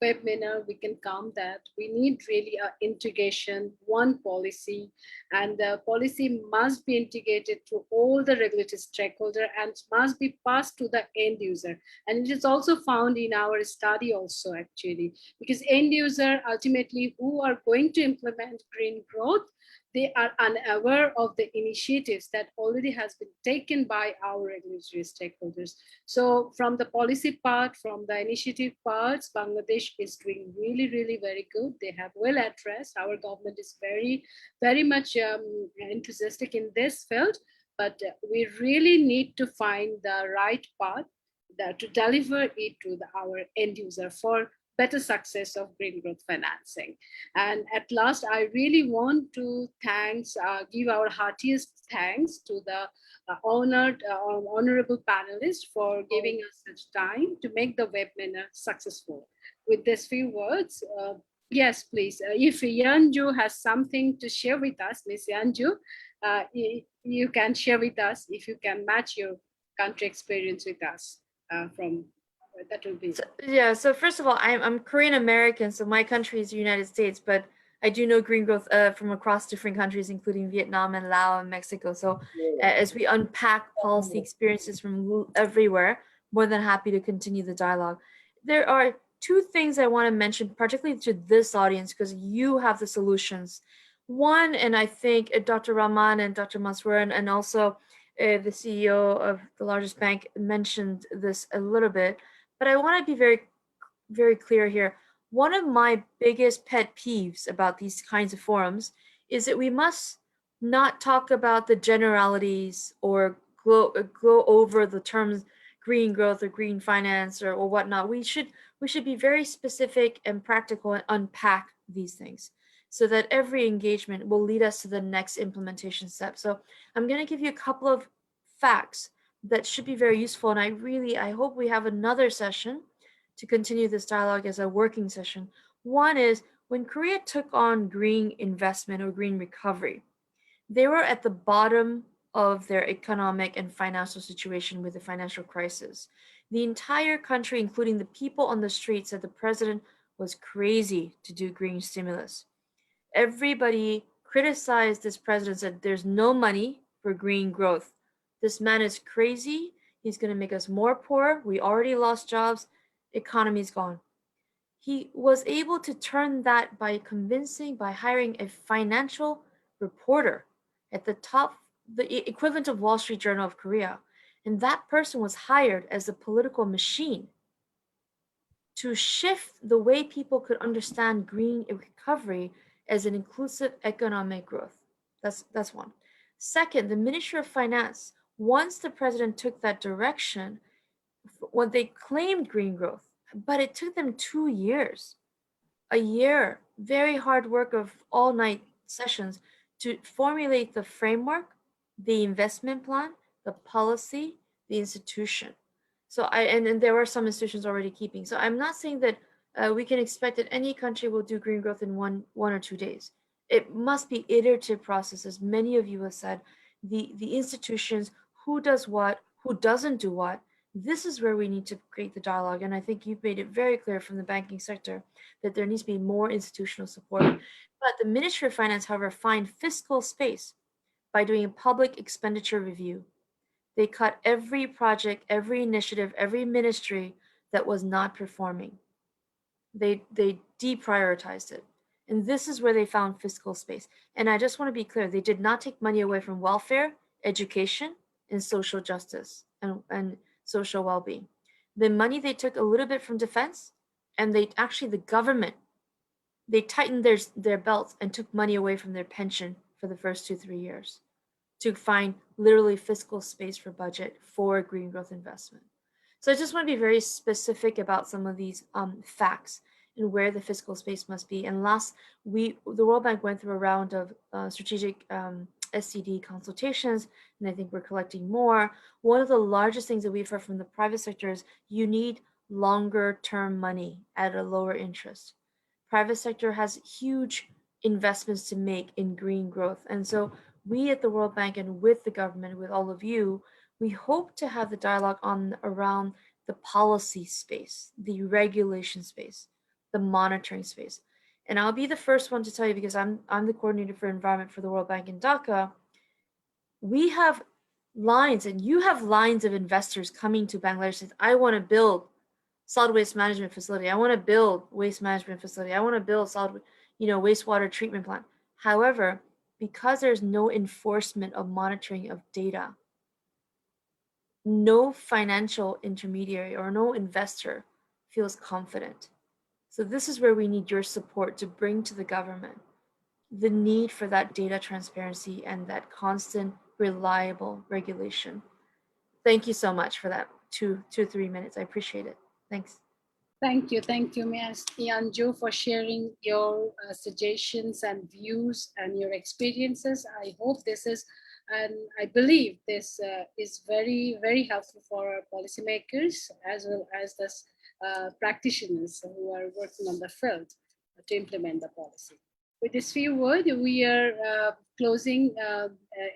webinar, we can come that we need really integration, one policy, and the policy must be integrated to all the regulatory stakeholders and must be passed to the end user. And it is also found in our study also, actually, because end user ultimately who are going to implement green growth, they are unaware of the initiatives that already has been taken by our regulatory stakeholders. So from the policy part, from the initiative parts, Bangladesh is doing really, really very good. They have well addressed. Our government is very, very much enthusiastic in this field, but we really need to find the right path to deliver it to our end user for better success of green growth financing. And at last, I really want to give our heartiest thanks to the honorable panelists for giving us such time to make the webinar successful. With these few words, yes, please, if Yanju has something to share with us, Ms. Yanju, you can share with us if you can match your country experience with us from that will be. So first of all, I'm Korean American, so my country is the United States, but I do know green growth from across different countries, including Vietnam and Laos and Mexico. So as we unpack policy experiences from everywhere, more than happy to continue the dialogue. There are two things I want to mention, particularly to this audience, because you have the solutions. One, and I think Dr. Rahman and Dr. Mansur and also the CEO of the largest bank mentioned this a little bit, but I want to be very, very clear here. One of my biggest pet peeves about these kinds of forums is that we must not talk about the generalities or go over the terms green growth or green finance or whatnot. We should be very specific and practical and unpack these things so that every engagement will lead us to the next implementation step. So I'm going to give you a couple of facts that should be very useful. And I hope we have another session to continue this dialogue as a working session. One is when Korea took on green investment or green recovery, They were at the bottom of their economic and financial situation with the financial crisis. The entire country, including the people on the streets, said the president was crazy to do green stimulus. Everybody criticized this president, said there's no money for green growth. This man is crazy. He's going to make us more poor. We already lost jobs. Economy's gone. He was able to turn that by hiring a financial reporter at the top, the equivalent of Wall Street Journal of Korea. And that person was hired as a political machine to shift the way people could understand green recovery as an inclusive economic growth. That's one. Second, the Ministry of Finance, once the president took that direction, when they claimed green growth, but it took them 2 years, a year, very hard work of all-night sessions to formulate the framework, the investment plan, the policy, the institution. So and there were some institutions already keeping. So I'm not saying that we can expect that any country will do green growth in one or 2 days. It must be iterative processes. Many of you have said the institutions, who does what, who doesn't do what. This is where we need to create the dialogue. And I think you've made it very clear from the banking sector that there needs to be more institutional support. But the Ministry of Finance, however, find fiscal space by doing a public expenditure review. They cut every project, every initiative, every ministry that was not performing. They deprioritized it. And this is where they found fiscal space. And I just want to be clear, they did not take money away from welfare, education, and social justice and social well-being. The money they took a little bit from defense, and the government, they tightened their belts and took money away from their pension for the first 2-3 years to find literally fiscal space for budget for green growth investment. So I just want to be very specific about some of these facts and where the fiscal space must be. And the World Bank went through a round of strategic SCD consultations, and I think we're collecting more. One of the largest things that we've heard from the private sector is you need longer term money at a lower interest. Private sector has huge investments to make in green growth. And so we at the World Bank and with the government, with all of you, we hope to have the dialogue around the policy space, the regulation space, the monitoring space. And I'll be the first one to tell you, because I'm the coordinator for environment for the World Bank in Dhaka. We have lines, and you have lines of investors coming to Bangladesh saying, I want to build solid waste management facility. I want to build waste management facility. I want to build wastewater treatment plant. However, because there's no enforcement of monitoring of data, no financial intermediary or no investor feels confident. So this is where we need your support to bring to the government the need for that data transparency and that constant, reliable regulation. Thank you so much for that 3 minutes. I appreciate it. Thanks. Thank you, Ms. Ianju, for sharing your suggestions and views and your experiences. I hope this is, and I believe this is very, very helpful for our policymakers as well as the practitioners who are working on the field to implement the policy. With this few words, we are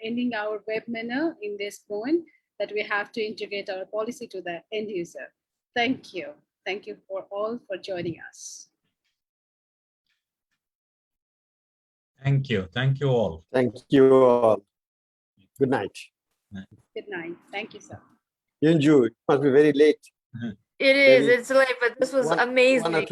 ending our webinar in this point that we have to integrate our policy to the end user. Thank you. Thank you for joining us. Thank you. Thank you all. Thank you all. Good night. Good night. Thank you, sir. Yunju, it must be very late. It is. It's late, but this was amazing.